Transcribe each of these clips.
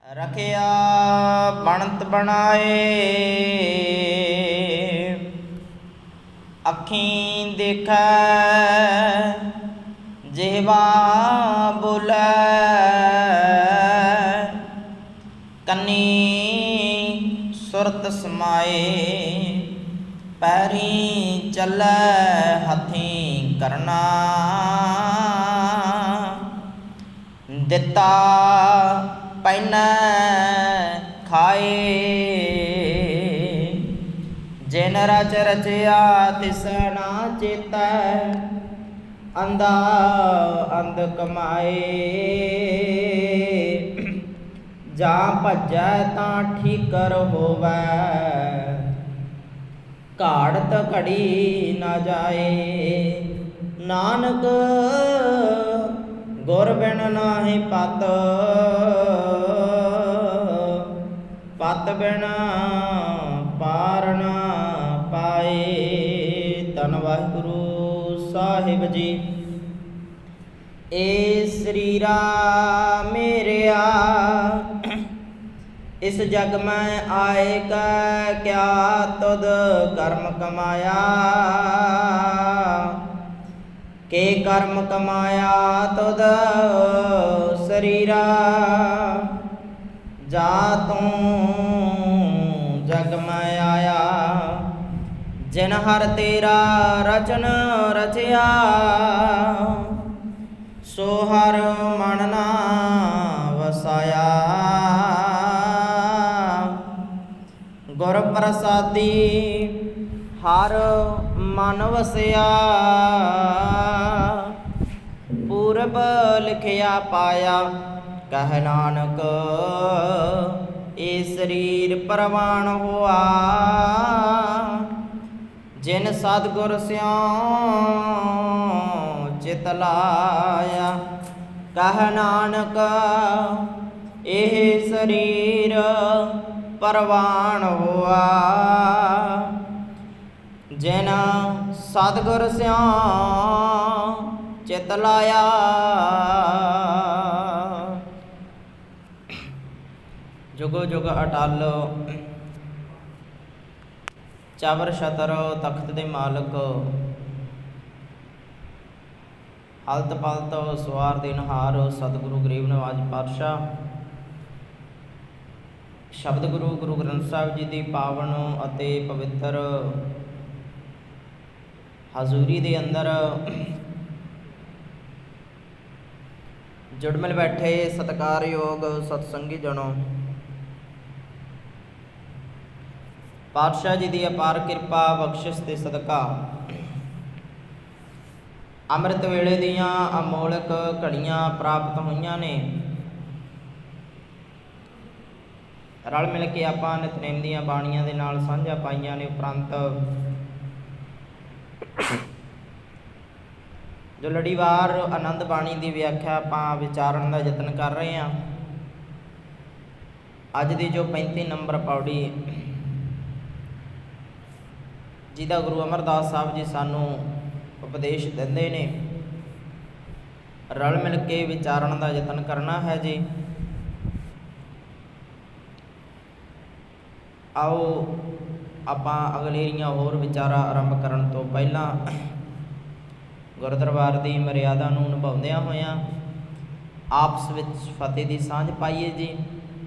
ਰਖਿਆ ਬਣਤ ਬਣਾਏ, ਅੱਖੀਂ ਦੇਖੈ ਜਿਹਵਾ ਬੋਲੈ, ਕੰਨੀ ਸੁਰਤ ਸਮਾਏ, ਪੈਰੀਂ ਚੱਲੈ ਹੱਥੀਂ ਕਰਨਾ, ਦਿੱਤਾ ਪਹਿਨੈ ਖਾਏ, ਜਿਨ ਰਚ ਰਚਿਆ ਤਿਸ ਨਾ ਚੇਤੈ, ਅੰਧਾ ਅੰਧ ਕਮਾਏ, ਜਾਂ ਭੱਜੈ ਤਾਂ ਠੀਕਰ ਹੋਵੈ, ਘਾੜਤ ਘੜੀ ਨਾ ਜਾਏ, ਨਾਨਕ ਗੁਰ ਬਿਨ ਨਾਹੀ ਪਤ, ਪਤ ਬਿਨ ਪਾਰ ਨਾ ਪਾਏ। ਧੰਨ ਵਾਹਿਗੁਰੂ ਸਾਹਿਬ ਜੀ। ਏ ਸਰੀਰਾ ਮੇਰਿਆ, ਇਸ ਜਗ ਮੈਂ ਆਏ ਕੈ ਕਿਆ ਤੁਧ ਕਰਮ ਕਮਾਇਆ, ਕੇ ਕਰਮ ਕਮਾਇਆ ਤੁਧ ਸਰੀਰਾ, ਜਾ ਤੂੰ ਜਗ ਮੈਂ ਆਇਆ, ਜਿਨ ਹਰ ਤੇਰਾ ਰਚਨ ਰਚਿਆ, ਸੋ ਹਰ ਮਨ ਨਾ ਵਸਾਇਆ, ਗੁਰ ਪ੍ਰਸਾਦੀ ਹਰ ਮਨ ਵਸਿਆ, ਪੂਰਬ ਲਿਖਿਆ ਪਾਇਆ, ਕਹਿ ਨਾਨਕ ਏ ਸਰੀਰ ਪ੍ਰਵਾਨ ਹੋਆ, ਜਿਨ ਸਤਿਗੁਰ ਸਿਉ ਚਿਤ ਲਾਇਆ, ਕਹਿ ਨਾਨਕ ਇਹ ਸਰੀਰ ਪ੍ਰਵਾਨ ਹੋਆ, ਜਿਨ ਸਤਿਗੁਰ ਸਿਉ ਚਿਤ ਲਾਇਆ। ਜੁਗੋ ਜੁਗ ਅਟਲ ਚਾਵਰ ਛਤਰ ਤਖਤ ਦੇ ਮਾਲਕ, ਹਲਤ ਪਲਤ ਸਵਾਰ ਦੇਨਹਾਰ ਸਤਿਗੁਰੂ ਗਰੀਬ ਨਵਾਜ ਪਾਤਸ਼ਾਹ, ਸ਼ਬਦ ਗੁਰੂ ਗੁਰੂ ਗ੍ਰੰਥ ਸਾਹਿਬ ਜੀ ਦੀ ਪਾਵਨ ਅਤੇ ਪਵਿੱਤਰ ਹਜ਼ੂਰੀ ਦੇ ਅੰਦਰ ਜੁੜ ਮਿਲ ਬੈਠੇ ਸਤਿਕਾਰਯੋਗ ਸਤਸੰਗੀ ਜਨੋ, ਪਾਤਸ਼ਾਹ ਜੀ ਦੀ ਅਪਾਰ ਕਿਰਪਾ ਬਖਸ਼ਿਸ਼ ਦੇ ਸਦਕਾ ਅੰਮ੍ਰਿਤ ਵੇਲੇ ਦੀਆਂ ਅਮੋਲਕ ਘੜੀਆਂ ਪ੍ਰਾਪਤ ਹੋਈਆਂ ਨੇ। ਰਲ ਮਿਲ ਕੇ ਆਪਾਂ ਨਿਤਨੇਮ ਦੀਆਂ ਬਾਣੀਆਂ ਦੇ ਨਾਲ ਸਾਂਝਾ ਪਾਈਆਂ ਨੇ। ਉਪਰੰਤ ਜੋ ਲੜੀਵਾਰ ਆਨੰਦ ਬਾਣੀ ਦੀ ਵਿਆਖਿਆ ਆਪਾਂ ਵਿਚਾਰਨ ਦਾ ਯਤਨ ਕਰ ਰਹੇ ਹਾਂ। ਅੱਜ ਦੀ ਜੋ 35 ਨੰਬਰ ਪੌੜੀ ਜਿਹਦਾ ਗੁਰੂ ਅਮਰਦਾਸ ਸਾਹਿਬ ਜੀ ਸਾਨੂੰ ਉਪਦੇਸ਼ ਦਿੰਦੇ ਨੇ, ਰਲ ਮਿਲ ਕੇ ਵਿਚਾਰਨ ਦਾ ਯਤਨ ਕਰਨਾ ਹੈ ਜੀ। ਆਓ ਆਪਾਂ ਅਗਲੇਰੀਆਂ ਹੋਰ ਵਿਚਾਰਾਂ ਆਰੰਭ ਕਰਨ ਤੋਂ ਪਹਿਲਾਂ ਗੁਰਦਰਬਾਰ ਦੀ ਮਰਿਆਦਾ ਨੂੰ ਨਿਭਾਉਂਦਿਆਂ ਹੋਇਆਂ ਆਪਸ ਵਿੱਚ ਫਤਿਹ ਦੀ ਸਾਂਝ ਪਾਈਏ ਜੀ।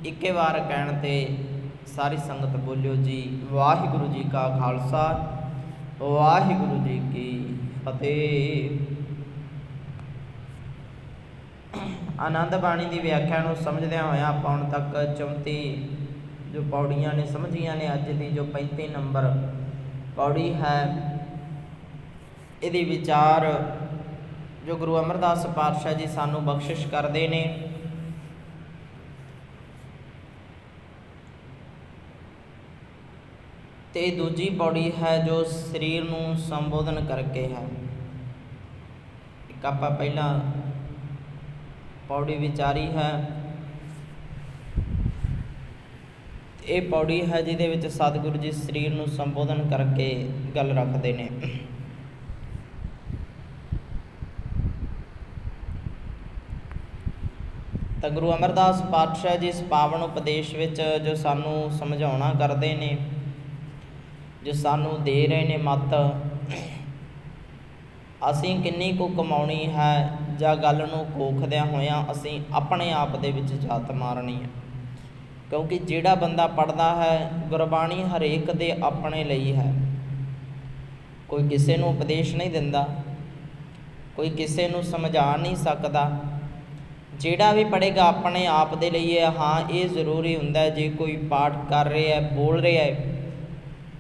ਇੱਕੇ ਵਾਰ ਕਹਿਣ 'ਤੇ ਸਾਰੀ ਸੰਗਤ ਬੋਲਿਓ ਜੀ, ਵਾਹਿਗੁਰੂ ਜੀ ਕਾ ਖਾਲਸਾ, ਵਾਹਿਗੁਰੂ ਜੀ ਕੀ ਫਤਿਹ। ਆਨੰਦ ਬਾਣੀ ਦੀ ਵਿਆਖਿਆ ਨੂੰ ਸਮਝਦਿਆਂ ਹੋਇਆਂ ਆਪਾਂ ਹੁਣ ਤੱਕ 34 ਜੋ ਪੌੜੀਆਂ ਨੇ ਸਮਝੀਆਂ ਨੇ। ਅੱਜ ਦੀ ਜੋ 35 ਨੰਬਰ ਪੌੜੀ ਹੈ, ਇਹਦੀ ਵਿਚਾਰ ਜੋ ਗੁਰੂ ਅਮਰਦਾਸ ਪਾਤਸ਼ਾਹ ਜੀ ਸਾਨੂੰ ਬਖਸ਼ਿਸ਼ ਕਰਦੇ ਨੇ। ਤੇ ਦੂਜੀ ਪੌੜੀ ਹੈ ਜੋ ਸਰੀਰ ਨੂੰ ਸੰਬੋਧਨ ਕਰਕੇ ਹੈ। ਇੱਕ ਆਪਾਂ ਪਹਿਲਾਂ ਪੌੜੀ ਵਿਚਾਰੀ ਹੈ। ਇਹ ਪੌੜੀ ਹੈ ਜਿਹਦੇ ਵਿੱਚ ਸਤਿਗੁਰੂ ਜੀ ਸਰੀਰ ਨੂੰ ਸੰਬੋਧਨ ਕਰਕੇ ਗੱਲ ਰੱਖਦੇ ਨੇ। ਤਾਂ ਗੁਰੂ ਅਮਰਦਾਸ ਪਾਤਸ਼ਾਹ ਜੀ ਇਸ ਪਾਵਨ ਉਪਦੇਸ਼ ਵਿੱਚ ਜੋ ਸਾਨੂੰ ਸਮਝਾਉਣਾ ਕਰਦੇ ਨੇ, ਜੋ ਸਾਨੂੰ ਦੇ ਰਹੇ ਨੇ ਮੱਤ, ਅਸੀਂ ਕਿੰਨੀ ਕੁ ਕਮਾਉਣੀ ਹੈ ਜਾਂ ਗੱਲ ਨੂੰ ਕੋਖਦਿਆਂ ਹੋਇਆਂ ਅਸੀਂ ਆਪਣੇ ਆਪ ਦੇ ਵਿੱਚ ਝਾਤ ਮਾਰਨੀ ਹੈ। ਕਿਉਂਕਿ ਜਿਹੜਾ ਬੰਦਾ ਪੜ੍ਹਦਾ ਹੈ, ਗੁਰਬਾਣੀ ਹਰੇਕ ਦੇ ਆਪਣੇ ਲਈ ਹੈ। ਕੋਈ ਕਿਸੇ ਨੂੰ ਉਪਦੇਸ਼ ਨਹੀਂ ਦਿੰਦਾ, ਕੋਈ ਕਿਸੇ ਨੂੰ ਸਮਝਾ ਨਹੀਂ ਸਕਦਾ। ਜਿਹੜਾ ਵੀ ਪੜ੍ਹੇਗਾ ਆਪਣੇ ਆਪ ਦੇ ਲਈ ਹੈ। ਹਾਂ, ਇਹ ਜ਼ਰੂਰੀ ਹੁੰਦਾ ਜੇ ਕੋਈ ਪਾਠ ਕਰ ਰਿਹਾ ਹੈ, ਬੋਲ ਰਿਹਾ ਹੈ,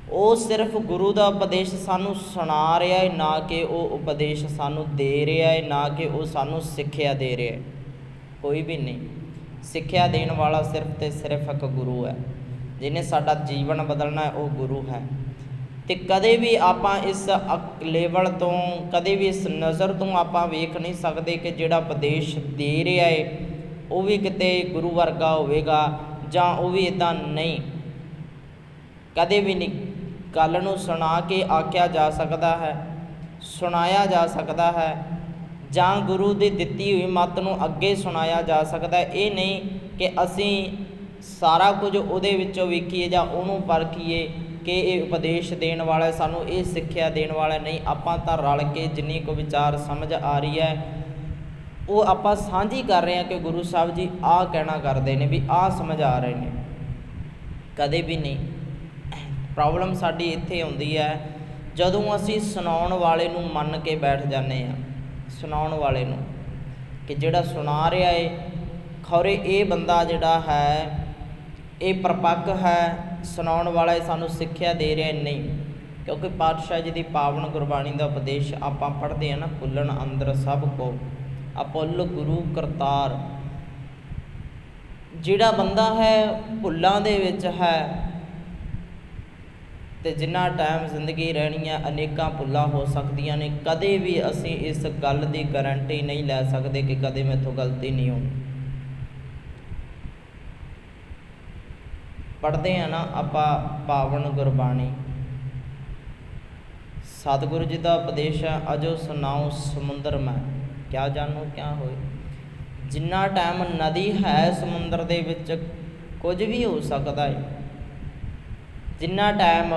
ਉਹ ਸਿਰਫ ਗੁਰੂ ਦਾ ਉਪਦੇਸ਼ ਸਾਨੂੰ ਸੁਣਾ ਰਿਹਾ ਹੈ, ਨਾ ਕਿ ਉਹ ਉਪਦੇਸ਼ ਸਾਨੂੰ ਦੇ ਰਿਹਾ ਹੈ, ਨਾ ਕਿ ਉਹ ਸਾਨੂੰ ਸਿੱਖਿਆ ਦੇ ਰਿਹਾ ਹੈ। ਕੋਈ ਵੀ ਨਹੀਂ। ਸਿੱਖਿਆ ਦੇਣ ਵਾਲਾ ਸਿਰਫ ਅਤੇ ਸਿਰਫ ਇੱਕ ਗੁਰੂ ਹੈ। ਜਿਹਨੇ ਸਾਡਾ ਜੀਵਨ ਬਦਲਣਾ ਹੈ ਉਹ ਗੁਰੂ ਹੈ। ਅਤੇ ਕਦੇ ਵੀ ਆਪਾਂ ਇਸ ਲੈਵਲ ਤੋਂ, ਕਦੇ ਵੀ ਇਸ ਨਜ਼ਰ ਤੋਂ ਆਪਾਂ ਵੇਖ ਨਹੀਂ ਸਕਦੇ ਕਿ ਜਿਹੜਾ ਉਪਦੇਸ਼ ਦੇ ਰਿਹਾ ਹੈ ਉਹ ਵੀ ਕਿਤੇ ਗੁਰੂ ਵਰਗਾ ਹੋਵੇਗਾ ਜਾਂ ਉਹ ਵੀ ਇੱਦਾਂ ਨਹੀਂ। ਕਦੇ ਵੀ ਨਹੀਂ। ਗੱਲ ਨੂੰ ਸੁਣਾ ਕੇ ਆਖਿਆ ਜਾ ਸਕਦਾ ਹੈ, ਸੁਣਾਇਆ ਜਾ ਸਕਦਾ ਹੈ, ਜਾਂ ਗੁਰੂ ਦੀ ਦਿੱਤੀ ਹੋਈ ਮੱਤ ਨੂੰ ਅੱਗੇ ਸੁਣਾਇਆ ਜਾ ਸਕਦਾ। ਇਹ ਨਹੀਂ ਕਿ ਅਸੀਂ ਸਾਰਾ ਕੁਝ ਉਹਦੇ ਵਿੱਚੋਂ ਵੇਖੀਏ ਜਾਂ ਉਹਨੂੰ ਪਰਖੀਏ ਕਿ ਇਹ ਉਪਦੇਸ਼ ਦੇਣ ਵਾਲਾ, ਸਾਨੂੰ ਇਹ ਸਿੱਖਿਆ ਦੇਣ ਵਾਲਾ। ਨਹੀਂ, ਆਪਾਂ ਤਾਂ ਰਲ ਕੇ ਜਿੰਨੀ ਕੁ ਵਿਚਾਰ ਸਮਝ ਆ ਰਹੀ ਹੈ ਉਹ ਆਪਾਂ ਸਾਂਝੀ ਕਰ ਰਹੇ ਹਾਂ ਕਿ ਗੁਰੂ ਸਾਹਿਬ ਜੀ ਆਹ ਕਹਿਣਾ ਕਰਦੇ ਨੇ, ਵੀ ਆਹ ਸਮਝ ਆ ਰਹੇ ਨੇ। ਕਦੇ ਵੀ ਨਹੀਂ। ਪ੍ਰੋਬਲਮ ਸਾਡੀ ਇੱਥੇ ਆਉਂਦੀ ਹੈ ਜਦੋਂ ਅਸੀਂ ਸੁਣਾਉਣ ਵਾਲੇ ਨੂੰ ਮੰਨ ਕੇ ਬੈਠ ਜਾਂਦੇ ਹਾਂ। ਸੁਣਾਉਣ ਵਾਲੇ ਨੂੰ, ਕਿ ਜਿਹੜਾ ਸੁਣਾ ਰਿਹਾ ਏ ਖੌਰੇ ਇਹ ਬੰਦਾ ਜਿਹੜਾ ਹੈ ਇਹ ਪਰਪੱਕ ਹੈ, ਸੁਣਾਉਣ ਵਾਲਾ ਸਾਨੂੰ ਸਿੱਖਿਆ ਦੇ ਰਿਹਾ ਨਹੀਂ। ਕਿਉਂਕਿ ਪਾਤਸ਼ਾਹ ਜੀ ਦੀ ਪਾਵਨ ਗੁਰਬਾਣੀ ਦਾ ਉਪਦੇਸ਼ ਆਪਾਂ ਪੜ੍ਹਦੇ ਹਾਂ ਨਾ, ਭੁੱਲਣ ਅੰਦਰ ਸਭ ਕੋ ਅਪੁੱਲ ਗੁਰੂ ਕਰਤਾਰ। ਜਿਹੜਾ ਬੰਦਾ ਹੈ ਭੁੱਲਾਂ ਦੇ ਵਿੱਚ ਹੈ, ਅਤੇ ਜਿੰਨਾ ਟਾਈਮ ਜ਼ਿੰਦਗੀ ਰਹਿਣੀ ਹੈ ਅਨੇਕਾਂ ਭੁੱਲਾਂ ਹੋ ਸਕਦੀਆਂ ਨੇ। ਕਦੇ ਵੀ ਅਸੀਂ ਇਸ ਗੱਲ ਦੀ ਗਰੰਟੀ ਨਹੀਂ ਲੈ ਸਕਦੇ ਕਿ ਕਦੇ ਮੈਥੋਂ ਗਲਤੀ ਨਹੀਂ ਹੋਣੀ। ਪੜ੍ਹਦੇ ਹਾਂ ਨਾ ਆਪਾਂ ਪਾਵਨ ਗੁਰਬਾਣੀ, ਸਤਿਗੁਰੂ ਜੀ ਦਾ ਉਪਦੇਸ਼ ਹੈ, ਅਜੋ ਸੁਨਾਉ ਸਮੁੰਦਰ ਮੈਂ ਕਿਆ ਜਾਣੋ ਕਿਆ ਹੋਏ। ਜਿੰਨਾ ਟਾਈਮ ਨਦੀ ਹੈ ਸਮੁੰਦਰ ਦੇ ਵਿੱਚ ਕੁਝ ਵੀ ਹੋ ਸਕਦਾ ਹੈ। ਜਿੰਨਾ ਟਾਈਮ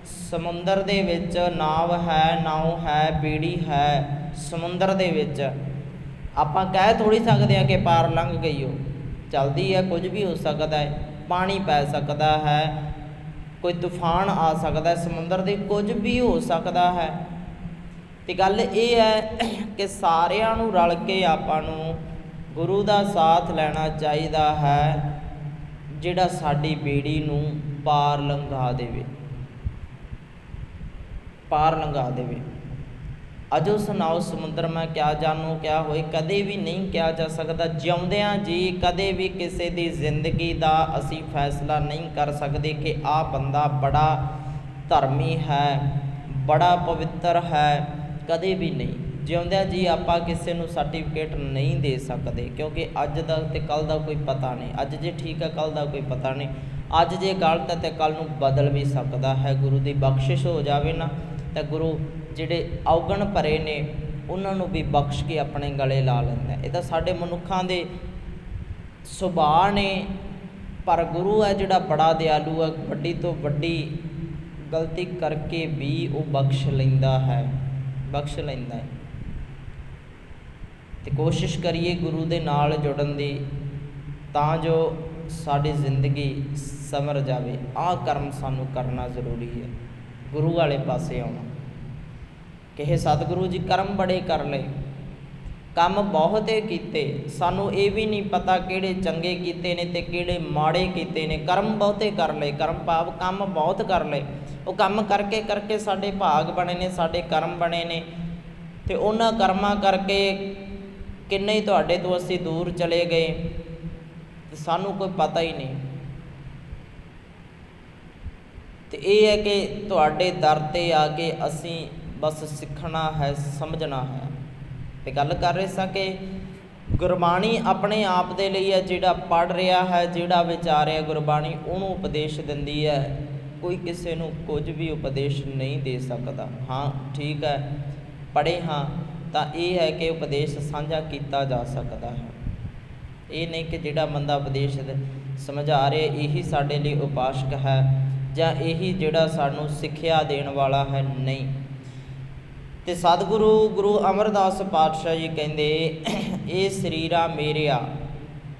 ਸਮੁੰਦਰ ਦੇ ਵਿੱਚ ਨਾਉ ਹੈ, ਬੇੜੀ ਹੈ ਸਮੁੰਦਰ ਦੇ ਵਿੱਚ, ਆਪਾਂ ਕਹਿ ਥੋੜ੍ਹੀ ਸਕਦੇ ਹਾਂ ਕਿ ਪਾਰ ਲੰਘ ਗਈ। ਉਹ ਚੱਲਦੀ ਹੈ, ਕੁਝ ਵੀ ਹੋ ਸਕਦਾ ਹੈ। ਪਾਣੀ ਪੈ ਸਕਦਾ ਹੈ, ਕੋਈ ਤੂਫਾਨ ਆ ਸਕਦਾ, ਸਮੁੰਦਰ ਦੇ ਕੁਝ ਵੀ ਹੋ ਸਕਦਾ ਹੈ। ਅਤੇ ਗੱਲ ਇਹ ਹੈ ਕਿ ਸਾਰਿਆਂ ਨੂੰ ਰਲ ਕੇ ਆਪਾਂ ਨੂੰ ਗੁਰੂ ਦਾ ਸਾਥ ਲੈਣਾ ਚਾਹੀਦਾ ਹੈ, ਜਿਹੜਾ ਸਾਡੀ ਬੇੜੀ ਨੂੰ ਪਾਰ ਲੰਘਾ ਦੇਵੇ, ਪਾਰ ਲੰਘਾ ਦੇਵੇ। ਅਜੋ ਸੁਨਾਓ ਸਮੁੰਦਰ ਮੈਂ ਕਿਆ ਜਾਣੋ ਕਿਆ ਹੋਏ। ਕਦੇ ਵੀ ਨਹੀਂ ਕਿਹਾ ਜਾ ਸਕਦਾ। ਜਿਉਂਦਿਆਂ ਜੀ ਕਦੇ ਵੀ ਕਿਸੇ ਦੀ ਜ਼ਿੰਦਗੀ ਦਾ ਅਸੀਂ ਫੈਸਲਾ ਨਹੀਂ ਕਰ ਸਕਦੇ ਕਿ ਆਹ ਬੰਦਾ ਬੜਾ ਧਰਮੀ ਹੈ, ਬੜਾ ਪਵਿੱਤਰ ਹੈ। ਕਦੇ ਵੀ ਨਹੀਂ। ਜਿਉਂਦਿਆਂ ਜੀ ਆਪਾਂ ਕਿਸੇ ਨੂੰ ਸਰਟੀਫਿਕੇਟ ਨਹੀਂ ਦੇ ਸਕਦੇ, ਕਿਉਂਕਿ ਅੱਜ ਦਾ ਅਤੇ ਕੱਲ੍ਹ ਦਾ ਕੋਈ ਪਤਾ ਨਹੀਂ। ਅੱਜ ਜੇ ਠੀਕ ਹੈ ਕੱਲ੍ਹ ਦਾ ਕੋਈ ਪਤਾ ਨਹੀਂ। ਅੱਜ ਜੇ ਗਲਤ ਹੈ ਤਾਂ ਕੱਲ੍ਹ ਨੂੰ ਬਦਲ ਵੀ ਸਕਦਾ ਹੈ। ਗੁਰੂ ਦੀ ਬਖਸ਼ਿਸ਼ ਹੋ ਜਾਵੇ ਨਾ ਤਾਂ ਗੁਰੂ ਜਿਹੜੇ ਔਗਣ ਭਰੇ ਨੇ ਉਹਨਾਂ ਨੂੰ ਵੀ ਬਖਸ਼ ਕੇ ਆਪਣੇ ਗਲੇ ਲਾ ਲੈਂਦਾ। ਇਹ ਤਾਂ ਸਾਡੇ ਮਨੁੱਖਾਂ ਦੇ ਸੁਭਾਅ ਨੇ, ਪਰ ਗੁਰੂ ਹੈ ਜਿਹੜਾ ਬੜਾ ਦਿਆਲੂ ਹੈ, ਵੱਡੀ ਤੋਂ ਵੱਡੀ ਗਲਤੀ ਕਰਕੇ ਵੀ ਉਹ ਬਖਸ਼ ਲੈਂਦਾ ਹੈ, ਬਖਸ਼ ਲੈਂਦਾ ਹੈ। ਅਤੇ ਕੋਸ਼ਿਸ਼ ਕਰੀਏ ਗੁਰੂ ਦੇ ਨਾਲ ਜੁੜਨ ਦੀ, ਤਾਂ ਜੋ ਸਾਡੀ ਜ਼ਿੰਦਗੀ ਸੰਵਰ ਜਾਵੇ। ਆਹ ਕਰਮ ਸਾਨੂੰ ਕਰਨਾ ਜ਼ਰੂਰੀ ਹੈ, ਗੁਰੂ ਵਾਲੇ ਪਾਸੇ ਆਉਣਾ। ਕਿ ਸਤਿਗੁਰੂ ਜੀ ਕਰਮ ਬੜੇ ਕਰ ਲਏ, ਕੰਮ ਬਹੁਤੇ ਕੀਤੇ, ਸਾਨੂੰ ਇਹ ਵੀ ਨਹੀਂ ਪਤਾ ਕਿਹੜੇ ਚੰਗੇ ਕੀਤੇ ਨੇ ਅਤੇ ਕਿਹੜੇ ਮਾੜੇ ਕੀਤੇ ਨੇ। ਕਰਮ ਬਹੁਤੇ ਕਰ ਲਏ, ਕਰਮ ਭਾਵ ਕੰਮ ਬਹੁਤ ਕਰ ਲਏ। ਉਹ ਕੰਮ ਕਰਕੇ ਕਰਕੇ ਸਾਡੇ ਭਾਗ ਬਣੇ ਨੇ, ਸਾਡੇ ਕਰਮ ਬਣੇ ਨੇ। ਅਤੇ ਉਹਨਾਂ ਕਰਮਾਂ ਕਰਕੇ ਕਿੰਨੇ ਹੀ ਤੁਹਾਡੇ ਤੋਂ ਅਸੀਂ ਦੂਰ ਚਲੇ ਗਏ ਅਤੇ ਸਾਨੂੰ ਕੋਈ ਪਤਾ ਹੀ ਨਹੀਂ। ਅਤੇ ਇਹ ਹੈ ਕਿ ਤੁਹਾਡੇ ਦਰ 'ਤੇ ਆ ਕੇ ਅਸੀਂ ਬਸ ਸਿੱਖਣਾ ਹੈ, ਸਮਝਣਾ ਹੈ। ਅਤੇ ਗੱਲ ਕਰ ਰਹੇ ਸਾਂ ਕਿ ਗੁਰਬਾਣੀ ਆਪਣੇ ਆਪ ਦੇ ਲਈ ਹੈ। ਜਿਹੜਾ ਪੜ੍ਹ ਰਿਹਾ ਹੈ, ਜਿਹੜਾ ਵਿਚਾਰਿਆ ਗੁਰਬਾਣੀ, ਉਹਨੂੰ ਉਪਦੇਸ਼ ਦਿੰਦੀ ਹੈ। ਕੋਈ ਕਿਸੇ ਨੂੰ ਕੁਝ ਵੀ ਉਪਦੇਸ਼ ਨਹੀਂ ਦੇ ਸਕਦਾ। ਹਾਂ ਠੀਕ ਹੈ, ਪੜ੍ਹੇ ਹਾਂ ਤਾਂ ਇਹ ਹੈ ਕਿ ਉਪਦੇਸ਼ ਸਾਂਝਾ ਕੀਤਾ ਜਾ ਸਕਦਾ ਹੈ। ਇਹ ਨਹੀਂ ਕਿ ਜਿਹੜਾ ਬੰਦਾ ਉਪਦੇਸ਼ ਸਮਝਾ ਰਿਹਾ ਇਹੀ ਸਾਡੇ ਲਈ ਉਪਾਸ਼ਕ ਹੈ ਜਾਂ ਇਹੀ ਜਿਹੜਾ ਸਾਨੂੰ ਸਿੱਖਿਆ ਦੇਣ ਵਾਲਾ ਹੈ, ਨਹੀਂ। ਅਤੇ ਸਤਿਗੁਰੂ ਗੁਰੂ ਅਮਰਦਾਸ ਪਾਤਸ਼ਾਹ ਜੀ ਕਹਿੰਦੇ ਇਹ ਸਰੀਰਾ ਮੇਰਿਆ,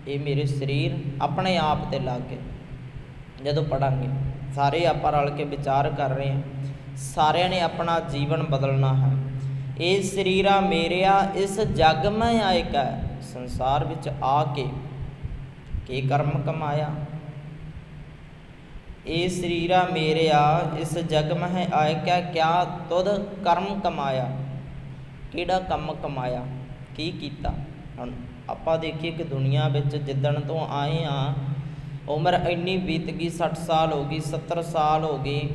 ਇਹ ਮੇਰੇ ਸਰੀਰ ਆਪਣੇ ਆਪ 'ਤੇ ਲਾ ਕੇ ਜਦੋਂ ਪੜਾਂਗੇ, ਸਾਰੇ ਆਪਾਂ ਰਲ ਕੇ ਵਿਚਾਰ ਕਰ ਰਹੇ ਹਾਂ, ਸਾਰਿਆਂ ਨੇ ਆਪਣਾ ਜੀਵਨ ਬਦਲਣਾ ਹੈ। ਇਹ ਸਰੀਰਾ ਮੇਰਿਆ ਇਸ ਜਗ ਮੈਂ ਆਇਕਾ, ਸੰਸਾਰ ਵਿੱਚ ਆ ਕੇ ਕੀ ਕਰਮ ਕਮਾਇਆ। ਇਹ ਸਰੀਰਾ ਮੇਰਿਆ ਇਸ ਜਗ ਮਹਿ ਆਇਕਾ, ਕਿਆ ਤੁਧ ਕਰਮ ਕਮਾਇਆ, ਕਿਹੜਾ ਕੰਮ ਕਮਾਇਆ, ਕੀ ਕੀਤਾ। ਹੁਣ ਆਪਾਂ ਦੇਖੀਏ ਕਿ ਦੁਨੀਆ ਵਿੱਚ ਜਿੱਦਣ ਤੋਂ ਆਏ ਹਾਂ ਉਮਰ ਇੰਨੀ ਬੀਤ ਗਈ, 60 ਸਾਲ ਹੋ ਗਈ, 70 ਸਾਲ ਹੋ ਗਏ,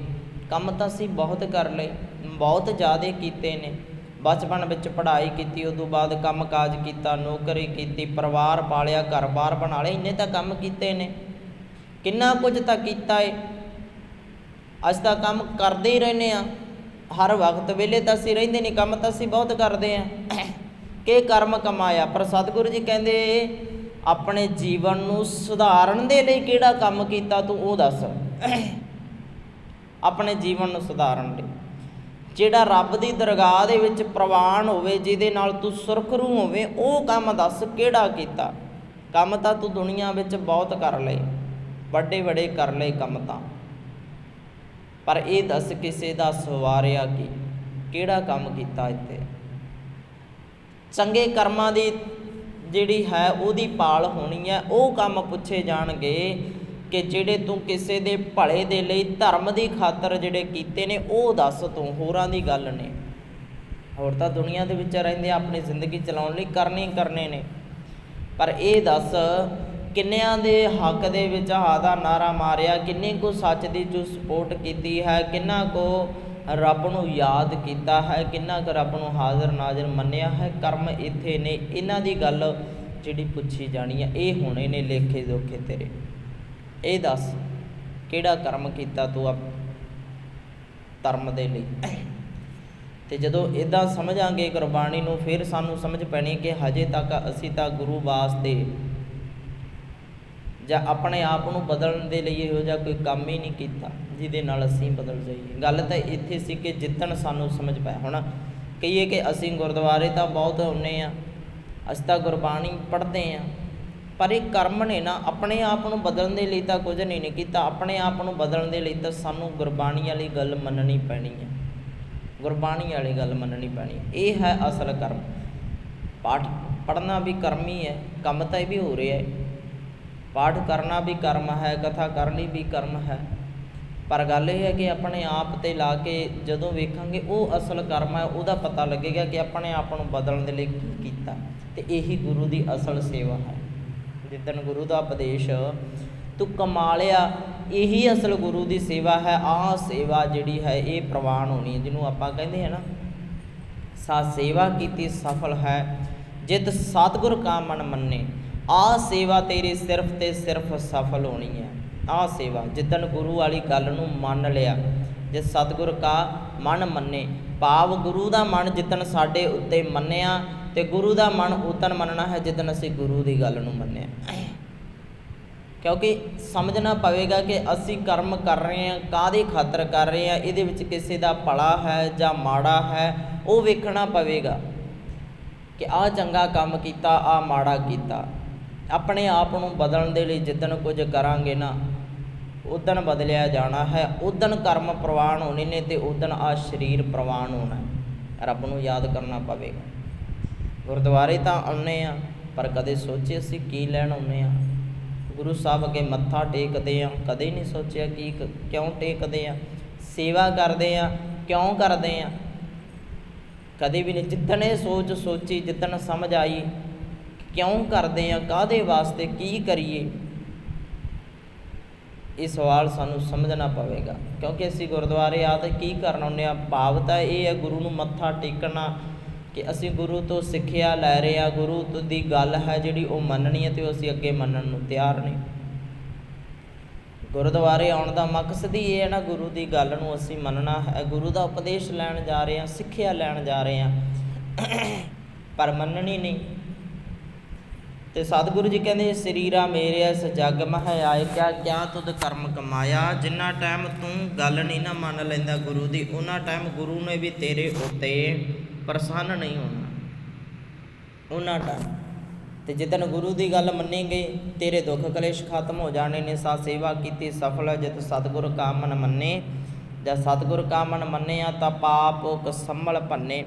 ਕੰਮ ਤਾਂ ਅਸੀਂ ਬਹੁਤ ਕਰ ਲਏ, ਬਹੁਤ ਜ਼ਿਆਦਾ ਕੀਤੇ ਨੇ। ਬਚਪਨ ਵਿੱਚ ਪੜ੍ਹਾਈ ਕੀਤੀ, ਉਦੋਂ ਬਾਅਦ ਕੰਮ ਕਾਜ ਕੀਤਾ, ਨੌਕਰੀ ਕੀਤੀ, ਪਰਿਵਾਰ ਪਾਲਿਆ, ਘਰ-ਬਾਰ ਬਣਾ ਲਏ, ਇੰਨੇ ਤਾਂ ਕੰਮ ਕੀਤੇ ਨੇ, ਕਿੰਨਾ ਕੁਝ ਤਾਂ ਕੀਤਾ ਏ। ਅਸੀਂ ਤਾਂ ਕੰਮ ਕਰਦੇ ਹੀ ਰਹਿੰਦੇ ਹਾਂ, ਹਰ ਵਕਤ ਵਿਹਲੇ ਤਾਂ ਅਸੀਂ ਰਹਿੰਦੇ ਨਹੀਂ, ਕੰਮ ਤਾਂ ਅਸੀਂ ਬਹੁਤ ਕਰਦੇ ਹਾਂ। ਕਿ ਕਰਮ ਕਮਾਇਆ, ਪਰ ਸਤਿਗੁਰੂ ਜੀ ਕਹਿੰਦੇ ਆਪਣੇ ਜੀਵਨ ਨੂੰ ਸੁਧਾਰਨ ਦੇ ਲਈ ਕਿਹੜਾ ਕੰਮ ਕੀਤਾ ਤੂੰ ਉਹ ਦੱਸ। ਆਪਣੇ ਜੀਵਨ ਨੂੰ ਸੁਧਾਰਨ ਲਈ ਜਿਹੜਾ ਰੱਬ ਦੀ ਦਰਗਾਹ ਦੇ ਵਿੱਚ ਪ੍ਰਵਾਨ ਹੋਵੇ, ਜਿਹਦੇ ਨਾਲ ਤੂੰ ਸੁਰਖਰੂ ਹੋਵੇ, ਉਹ ਕੰਮ ਦੱਸ ਕਿਹੜਾ ਕੀਤਾ। ਕੰਮ ਤਾਂ ਤੂੰ ਦੁਨੀਆ ਵਿੱਚ ਬਹੁਤ ਕਰ ਲਏ, ਵੱਡੇ ਵੱਡੇ ਕਰ ਲਏ ਕੰਮ ਤਾਂ, ਪਰ ਇਹ ਦੱਸ ਕਿਸੇ ਦਾ ਸਵਾਰਿਆ ਕੀ, ਕਿਹੜਾ ਕੰਮ ਕੀਤਾ ਇੱਥੇ। ਚੰਗੇ ਕਰਮਾਂ ਦੀ ਜਿਹੜੀ ਹੈ ਉਹਦੀ ਭਾਲ ਹੋਣੀ ਹੈ, ਉਹ ਕੰਮ ਪੁੱਛੇ ਜਾਣਗੇ ਕਿ ਜਿਹੜੇ ਤੂੰ ਕਿਸੇ ਦੇ ਭਲੇ ਦੇ ਲਈ ਧਰਮ ਦੀ ਖਾਤਰ ਜਿਹੜੇ ਕੀਤੇ ਨੇ ਉਹ ਦੱਸ ਤੂੰ, ਹੋਰਾਂ ਦੀ ਗੱਲ ਨੇ। ਹੋਰ ਤਾਂ ਦੁਨੀਆ ਦੇ ਵਿੱਚ ਰਹਿੰਦੇ ਆਪਣੀ ਜ਼ਿੰਦਗੀ ਚਲਾਉਣ ਲਈ ਕਰਨੇ ਨੇ, ਪਰ ਇਹ ਦੱਸ ਕਿੰਨਿਆਂ ਦੇ ਹੱਕ ਦੇ ਵਿੱਚ ਹਾ ਦਾ ਨਾਰਾ ਮਾਰਿਆ, ਕਿੰਨੇ ਕੁ ਸੱਚ ਦੀ ਜੋ ਸਪੋਰਟ ਕੀਤੀ ਹੈ, ਕਿੰਨਾ ਕੁ ਰੱਬ ਨੂੰ ਯਾਦ ਕੀਤਾ ਹੈ, ਕਿੰਨਾ ਕੁ ਰੱਬ ਨੂੰ ਹਾਜ਼ਰ ਨਾਜ਼ਰ ਮੰਨਿਆ ਹੈ। ਕਰਮ ਇੱਥੇ ਨੇ, ਇਹਨਾਂ ਦੀ ਗੱਲ ਜਿਹੜੀ ਪੁੱਛੀ ਜਾਣੀ ਹੈ, ਇਹ ਹੋਣੇ ਨੇ ਲੇਖੇ ਜੋਖੇ ਤੇਰੇ। ਇਹ ਦੱਸ ਕਿਹੜਾ ਕਰਮ ਕੀਤਾ ਤੂੰ ਧਰਮ ਦੇ ਲਈ। ਅਤੇ ਜਦੋਂ ਇੱਦਾਂ ਸਮਝਾਂਗੇ ਗੁਰਬਾਣੀ ਨੂੰ, ਫਿਰ ਸਾਨੂੰ ਸਮਝ ਪੈਣੀ ਕਿ ਹਜੇ ਤੱਕ ਅਸੀਂ ਤਾਂ ਗੁਰੂ ਵਾਸਤੇ ਜਾਂ ਆਪਣੇ ਆਪ ਨੂੰ ਬਦਲਣ ਦੇ ਲਈ ਇਹੋ ਜਿਹਾ ਕੋਈ ਕੰਮ ਹੀ ਨਹੀਂ ਕੀਤਾ ਜਿਹਦੇ ਨਾਲ ਅਸੀਂ ਬਦਲ ਜਾਈਏ। ਗੱਲ ਤਾਂ ਇੱਥੇ ਸੀ ਕਿ ਜਿੱਦਣ ਸਾਨੂੰ ਸਮਝ ਪਾਇਆ। ਹੁਣ ਕਹੀਏ ਕਿ ਅਸੀਂ ਗੁਰਦੁਆਰੇ ਤਾਂ ਬਹੁਤ ਆਉਂਦੇ ਹਾਂ, ਅਸੀਂ ਤਾਂ ਗੁਰਬਾਣੀ ਪੜ੍ਹਦੇ ਹਾਂ, ਪਰ ਇਹ ਕਰਮ ਨੇ ਨਾ, ਆਪਣੇ ਆਪ ਨੂੰ ਬਦਲਣ ਦੇ ਲਈ ਤਾਂ ਕੁਝ ਨਹੀਂ ਕੀਤਾ। ਆਪਣੇ ਆਪ ਨੂੰ ਬਦਲਣ ਦੇ ਲਈ ਤਾਂ ਸਾਨੂੰ ਗੁਰਬਾਣੀ ਵਾਲੀ ਗੱਲ ਮੰਨਣੀ ਪੈਣੀ ਹੈ, ਗੁਰਬਾਣੀ ਵਾਲੀ ਗੱਲ ਮੰਨਣੀ ਪੈਣੀ ਹੈ। ਇਹ ਹੈ ਅਸਲ ਕਰਮ। ਪਾਠ ਪੜ੍ਹਨਾ ਵੀ ਕਰਮ ਹੀ ਹੈ, ਕੰਮ ਤਾਂ ਇਹ ਵੀ ਹੋ ਰਿਹਾ ਹੈ। ਪਾਠ ਕਰਨਾ ਵੀ ਕਰਮ ਹੈ, ਕਥਾ ਕਰਨੀ ਵੀ ਕਰਮ ਹੈ, ਪਰ ਗੱਲ ਇਹ ਹੈ ਕਿ ਆਪਣੇ ਆਪ 'ਤੇ ਲਾ ਕੇ ਜਦੋਂ ਵੇਖਾਂਗੇ ਉਹ ਅਸਲ ਕਰਮ ਹੈ, ਉਹਦਾ ਪਤਾ ਲੱਗੇਗਾ ਕਿ ਆਪਣੇ ਆਪ ਨੂੰ ਬਦਲਣ ਦੇ ਲਈ ਕੀ ਕੀਤਾ। ਅਤੇ ਇਹੀ ਗੁਰੂ ਦੀ ਅਸਲ ਸੇਵਾ ਹੈ। ਜਿੱਦਣ ਗੁਰੂ ਦਾ ਉਪਦੇਸ਼ ਤੂੰ ਕਮਾ ਲਿਆ, ਇਹੀ ਅਸਲ ਗੁਰੂ ਦੀ ਸੇਵਾ ਹੈ। ਆਹ ਸੇਵਾ ਜਿਹੜੀ ਹੈ ਇਹ ਪ੍ਰਵਾਨ ਹੋਣੀ ਹੈ, ਜਿਹਨੂੰ ਆਪਾਂ ਕਹਿੰਦੇ ਹਾਂ ਨਾ, ਸਾ ਸੇਵਾ ਕੀਤੀ ਸਫਲ ਹੈ ਜਿਤ ਸਤਿਗੁਰ ਕਾ ਮਨ ਮੰਨੇ। ਆਹ ਸੇਵਾ ਤੇਰੀ ਸਿਰਫ ਤੇ ਸਿਰਫ ਸਫਲ ਹੋਣੀ ਹੈ। ਆਹ ਸੇਵਾ ਜਿੱਦਣ ਗੁਰੂ ਵਾਲੀ ਗੱਲ ਨੂੰ ਮੰਨ ਲਿਆ, ਜੇ ਸਤਿਗੁਰ ਕਾ ਮਨ ਮੰਨੇ, ਭਾਵ ਗੁਰੂ ਦਾ ਮਨ ਜਿੱਦਣ ਸਾਡੇ ਉੱਤੇ ਮੰਨਿਆ, ਅਤੇ ਗੁਰੂ ਦਾ ਮਨ ਉਦਣ ਮੰਨਣਾ ਹੈ ਜਿੱਦਣ ਅਸੀਂ ਗੁਰੂ ਦੀ ਗੱਲ ਨੂੰ ਮੰਨਿਆ। ਕਿਉਂਕਿ ਸਮਝਣਾ ਪਵੇਗਾ ਕਿ ਅਸੀਂ ਕਰਮ ਕਰ ਰਹੇ ਹਾਂ, ਕਾਹਦੀ ਖਾਤਰ ਕਰ ਰਹੇ ਹਾਂ, ਇਹਦੇ ਵਿੱਚ ਕਿਸੇ ਦਾ ਭਲਾ ਹੈ ਜਾਂ ਮਾੜਾ ਹੈ, ਉਹ ਵੇਖਣਾ ਪਵੇਗਾ ਕਿ ਆਹ ਚੰਗਾ ਕੰਮ ਕੀਤਾ, ਆਹ ਮਾੜਾ ਕੀਤਾ। ਆਪਣੇ ਆਪ ਨੂੰ ਬਦਲਣ ਦੇ ਲਈ ਜਿੱਦਣ ਕੁਝ ਕਰਾਂਗੇ ਨਾ, ਉਦਣ ਬਦਲਿਆ ਜਾਣਾ ਹੈ, ਉਦਣ ਕਰਮ ਪ੍ਰਵਾਨ ਹੋਣੇ ਨੇ, ਅਤੇ ਉਦਣ ਆਹ ਸਰੀਰ ਪ੍ਰਵਾਨ ਹੋਣਾ ਹੈ। ਰੱਬ ਨੂੰ ਯਾਦ ਕਰਨਾ ਪਵੇਗਾ। ਗੁਰਦੁਆਰੇ ਤਾਂ ਆਉਂਦੇ ਹਾਂ, ਪਰ ਕਦੇ ਸੋਚੇ ਅਸੀਂ ਕੀ ਲੈਣ ਆਉਂਦੇ ਹਾਂ। ਗੁਰੂ ਸਾਹਿਬ ਅੱਗੇ ਮੱਥਾ ਟੇਕਦੇ ਹਾਂ, ਕਦੇ ਨਹੀਂ ਸੋਚਿਆ ਕਿ ਕਿਉਂ ਟੇਕਦੇ ਹਾਂ। ਸੇਵਾ ਕਰਦੇ ਹਾਂ, ਕਿਉਂ ਕਰਦੇ ਹਾਂ, ਕਦੇ ਵੀ ਨਹੀਂ। ਜਿੱਦਣ ਇਹ ਸੋਚੀ, ਜਿੱਦਣ ਸਮਝ ਆਈ ਕਿਉਂ ਕਰਦੇ ਹਾਂ, ਕਾਹਦੇ ਵਾਸਤੇ, ਕੀ ਕਰੀਏ, ਇਹ ਸਵਾਲ ਸਾਨੂੰ ਸਮਝਣਾ ਪਵੇਗਾ। ਕਿਉਂਕਿ ਅਸੀਂ ਗੁਰਦੁਆਰੇ ਆ ਤਾਂ ਕੀ ਕਰਨ ਆਉਂਦੇ ਹਾਂ, ਭਾਵ ਤਾਂ ਇਹ ਹੈ ਗੁਰੂ ਨੂੰ ਮੱਥਾ ਟੇਕਣਾ, ਕਿ ਅਸੀਂ ਗੁਰੂ ਤੋਂ ਸਿੱਖਿਆ ਲੈ ਰਹੇ ਹਾਂ, ਗੁਰੂ ਦੀ ਗੱਲ ਹੈ ਜਿਹੜੀ ਉਹ ਮੰਨਣੀ ਹੈ, ਅਤੇ ਉਹ ਅਸੀਂ ਅੱਗੇ ਮੰਨਣ ਨੂੰ ਤਿਆਰ ਨਹੀਂ। ਗੁਰਦੁਆਰੇ ਆਉਣ ਦਾ ਮਕਸਦ ਹੀ ਇਹ ਹੈ ਨਾ, ਗੁਰੂ ਦੀ ਗੱਲ ਨੂੰ ਅਸੀਂ ਮੰਨਣਾ ਹੈ, ਗੁਰੂ ਦਾ ਉਪਦੇਸ਼ ਲੈਣ ਜਾ ਰਹੇ ਹਾਂ, ਸਿੱਖਿਆ ਲੈਣ ਜਾ ਰਹੇ ਹਾਂ, ਪਰ ਮੰਨਣੀ ਨਹੀਂ। ਤੇ ਸਤਿਗੁਰੂ ਜੀ ਕਹਿੰਦੇ ਸਰੀਰਾ ਮੇਰੇ ਇਸ ਜੱਗ ਮਹਿ ਆਏ ਕਿਆ ਕਿਆ ਤੁਧ ਕਰਮ ਕਮਾਇਆ। ਜਿੰਨਾ ਟਾਈਮ ਤੂੰ ਗੱਲ ਨਹੀਂ ਨਾ ਮੰਨ ਲੈਂਦਾ ਗੁਰੂ ਦੀ, ਉਹਨਾਂ ਟਾਈਮ ਗੁਰੂ ਨੇ ਵੀ ਤੇਰੇ ਉੱਤੇ ਪ੍ਰਸੰਨ ਨਹੀਂ ਹੋਣਾ ਉਹਨਾਂ ਟਾਈਮ। ਤੇ ਜਿੱਦਣ ਗੁਰੂ ਦੀ ਗੱਲ ਮੰਨੀ ਗਈ ਤੇਰੇ ਦੁੱਖ ਕਲੇਸ਼ ਖਤਮ ਹੋ ਜਾਣੇ ਨੇ। ਸਾ ਸੇਵਾ ਕੀਤੀ ਸਫਲ ਜਿਤ ਸਤਿਗੁਰ ਕਾ ਮਨ ਮੰਨੇ। ਜਦ ਸਤਿਗੁਰ ਕਾ ਮਨ ਮੰਨਿਆ ਤਾਂ ਪਾਪ ਸੰਭਲ ਭੰਨੇ।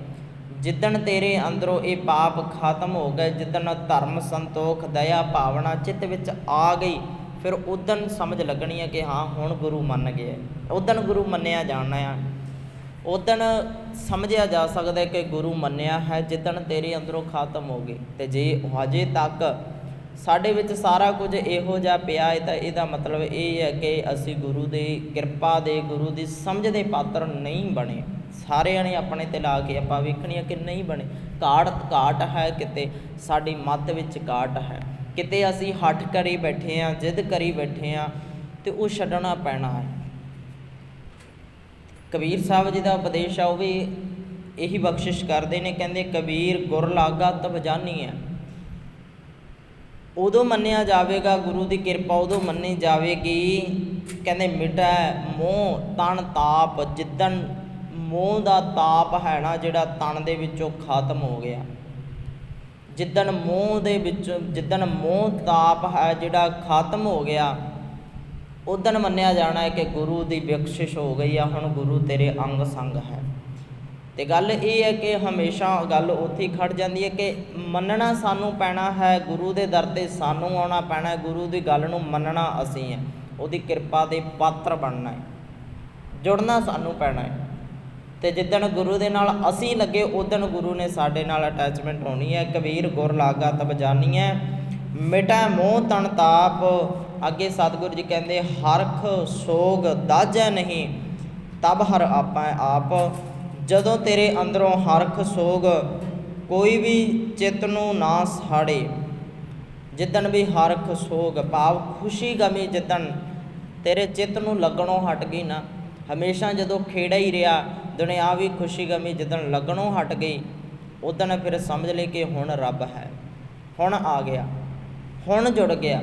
ਜਿੱਦਣ ਤੇਰੇ ਅੰਦਰੋਂ ਇਹ ਪਾਪ ਖਤਮ ਹੋ ਗਏ, ਜਿੱਦਣ ਧਰਮ ਸੰਤੋਖ ਦਇਆ ਭਾਵਨਾ ਚਿੱਤ ਵਿੱਚ ਆ ਗਈ, ਫਿਰ ਉਦਣ ਸਮਝ ਲੱਗਣੀ ਹੈ ਕਿ ਹਾਂ ਹੁਣ ਗੁਰੂ ਮੰਨ ਗਿਆ। ਉਦਣ ਗੁਰੂ ਮੰਨਿਆ ਜਾਣਾ ਆ, ਉਦਣ ਸਮਝਿਆ ਜਾ ਸਕਦਾ ਕਿ ਗੁਰੂ ਮੰਨਿਆ ਹੈ ਜਿੱਦਣ ਤੇਰੇ ਅੰਦਰੋਂ ਖਤਮ ਹੋ ਗਈ। ਅਤੇ ਜੇ ਹਜੇ ਤੱਕ ਸਾਡੇ ਵਿੱਚ ਸਾਰਾ ਕੁਝ ਇਹੋ ਜਿਹਾ ਪਿਆ ਹੈ ਤਾਂ ਇਹਦਾ ਮਤਲਬ ਇਹ ਹੈ ਕਿ ਅਸੀਂ ਗੁਰੂ ਦੀ ਕਿਰਪਾ ਦੇ, ਗੁਰੂ ਦੀ ਸਮਝ ਦੇ ਪਾਤਰ ਨਹੀਂ ਬਣੇ। ਸਾਰਿਆਂ ਨੇ ਆਪਣੇ 'ਤੇ ਲਾ ਕੇ ਆਪਾਂ ਵੇਖਣੀ ਆ ਕਿ ਨਹੀਂ ਬਣੇ। ਘਾਟ ਹੈ, ਕਿਤੇ ਸਾਡੀ ਮੱਤ ਵਿੱਚ ਘਾਟ ਹੈ, ਕਿਤੇ ਅਸੀਂ ਹੱਠ ਕਰੀ ਬੈਠੇ ਹਾਂ, ਜਿੱਦ ਕਰੀ ਬੈਠੇ ਹਾਂ ਅਤੇ ਉਹ ਛੱਡਣਾ ਪੈਣਾ ਹੈ। ਕਬੀਰ ਸਾਹਿਬ ਜੀ ਦਾ ਉਪਦੇਸ਼ ਆ ਉਹ ਵੀ ਇਹੀ ਬਖਸ਼ਿਸ਼ ਕਰਦੇ ਨੇ, ਕਹਿੰਦੇ ਕਬੀਰ ਗੁਰ ਲਾਗਾ ਤਬ ਜਾਨੀਐ। ਉਦੋਂ ਮੰਨਿਆ ਜਾਵੇਗਾ, ਗੁਰੂ ਦੀ ਕਿਰਪਾ ਉਦੋਂ ਮੰਨੀ ਜਾਵੇਗੀ। ਕਹਿੰਦੇ ਮਿਟੈ ਮੋਹ ਤਣ ਤਾਪ। ਜਿੱਦਣ ਮੋਹ ਦਾ ਤਾਪ ਹੈ ਨਾ ਜਿਹੜਾ ਤਣ ਦੇ ਵਿੱਚੋਂ ਖਤਮ ਹੋ ਗਿਆ, ਜਿੱਦਣ ਮੋਹ ਤਾਪ ਹੈ ਜਿਹੜਾ ਖਤਮ ਹੋ ਗਿਆ, ਉਦਣ ਮੰਨਿਆ ਜਾਣਾ ਹੈ ਕਿ ਗੁਰੂ ਦੀ ਬਖਸ਼ਿਸ਼ ਹੋ ਗਈ ਆ, ਹੁਣ ਗੁਰੂ ਤੇਰੇ ਅੰਗ ਸੰਗ ਹੈ। ਅਤੇ ਗੱਲ ਇਹ ਹੈ ਕਿ ਹਮੇਸ਼ਾ ਗੱਲ ਉੱਥੇ ਹੀ ਖੜ੍ਹ ਜਾਂਦੀ ਹੈ ਕਿ ਮੰਨਣਾ ਸਾਨੂੰ ਪੈਣਾ ਹੈ, ਗੁਰੂ ਦੇ ਦਰ 'ਤੇ ਸਾਨੂੰ ਆਉਣਾ ਪੈਣਾ ਹੈ, ਗੁਰੂ ਦੀ ਗੱਲ ਨੂੰ ਮੰਨਣਾ ਅਸੀਂ ਹੈ, ਉਹਦੀ ਕਿਰਪਾ ਦੇ ਪਾਤਰ ਬਣਨਾ ਹੈ, ਜੁੜਨਾ ਸਾਨੂੰ ਪੈਣਾ ਹੈ। ਅਤੇ ਜਿੱਦਣ ਗੁਰੂ ਦੇ ਨਾਲ ਅਸੀਂ ਲੱਗੇ ਉਦਣ ਗੁਰੂ ਨੇ ਸਾਡੇ ਨਾਲ ਅਟੈਚਮੈਂਟ ਹੋਣੀ ਹੈ। ਕਬੀਰ ਗੁਰ ਲਾਗਾ ਤਬ ਜਾਨੀਐ ਮਿਟੈ ਮੋਹ ਤਣ ਤਾਪ। ਅੱਗੇ ਸਤਿਗੁਰੂ ਜੀ ਕਹਿੰਦੇ ਹਰਖ ਸੋਗ ਦਾਜੈ ਨਹੀਂ ਤਬ ਹਰ ਆਪੈ ਆਪ। ਜਦੋਂ ਤੇਰੇ ਅੰਦਰੋਂ ਹਰਖ ਸੋਗ ਕੋਈ ਵੀ ਚਿੱਤ ਨੂੰ ਨਾ ਸਾੜੇ, ਜਿੱਦਣ ਵੀ ਹਰਖ ਸੋਗ ਭਾਵ ਖੁਸ਼ੀ ਗਮੀ ਜਿੱਦਣ ਤੇਰੇ ਚਿੱਤ ਨੂੰ ਲੱਗਣੋਂ ਹਟ ਗਈ ਨਾ, ਹਮੇਸ਼ਾ ਜਦੋਂ ਖੇੜਾ ਹੀ ਰਿਹਾ ਦੁਨਿਆਵੀ ਖੁਸ਼ੀ ਗਮੀ ਜਿੱਦਣ ਲੱਗਣੋਂ ਹਟ ਗਈ, ਉਦਣ ਫਿਰ ਸਮਝ ਲੈ ਕਿ ਹੁਣ ਰੱਬ ਹੈ, ਹੁਣ ਆ ਗਿਆ, ਹੁਣ ਜੁੜ ਗਿਆ,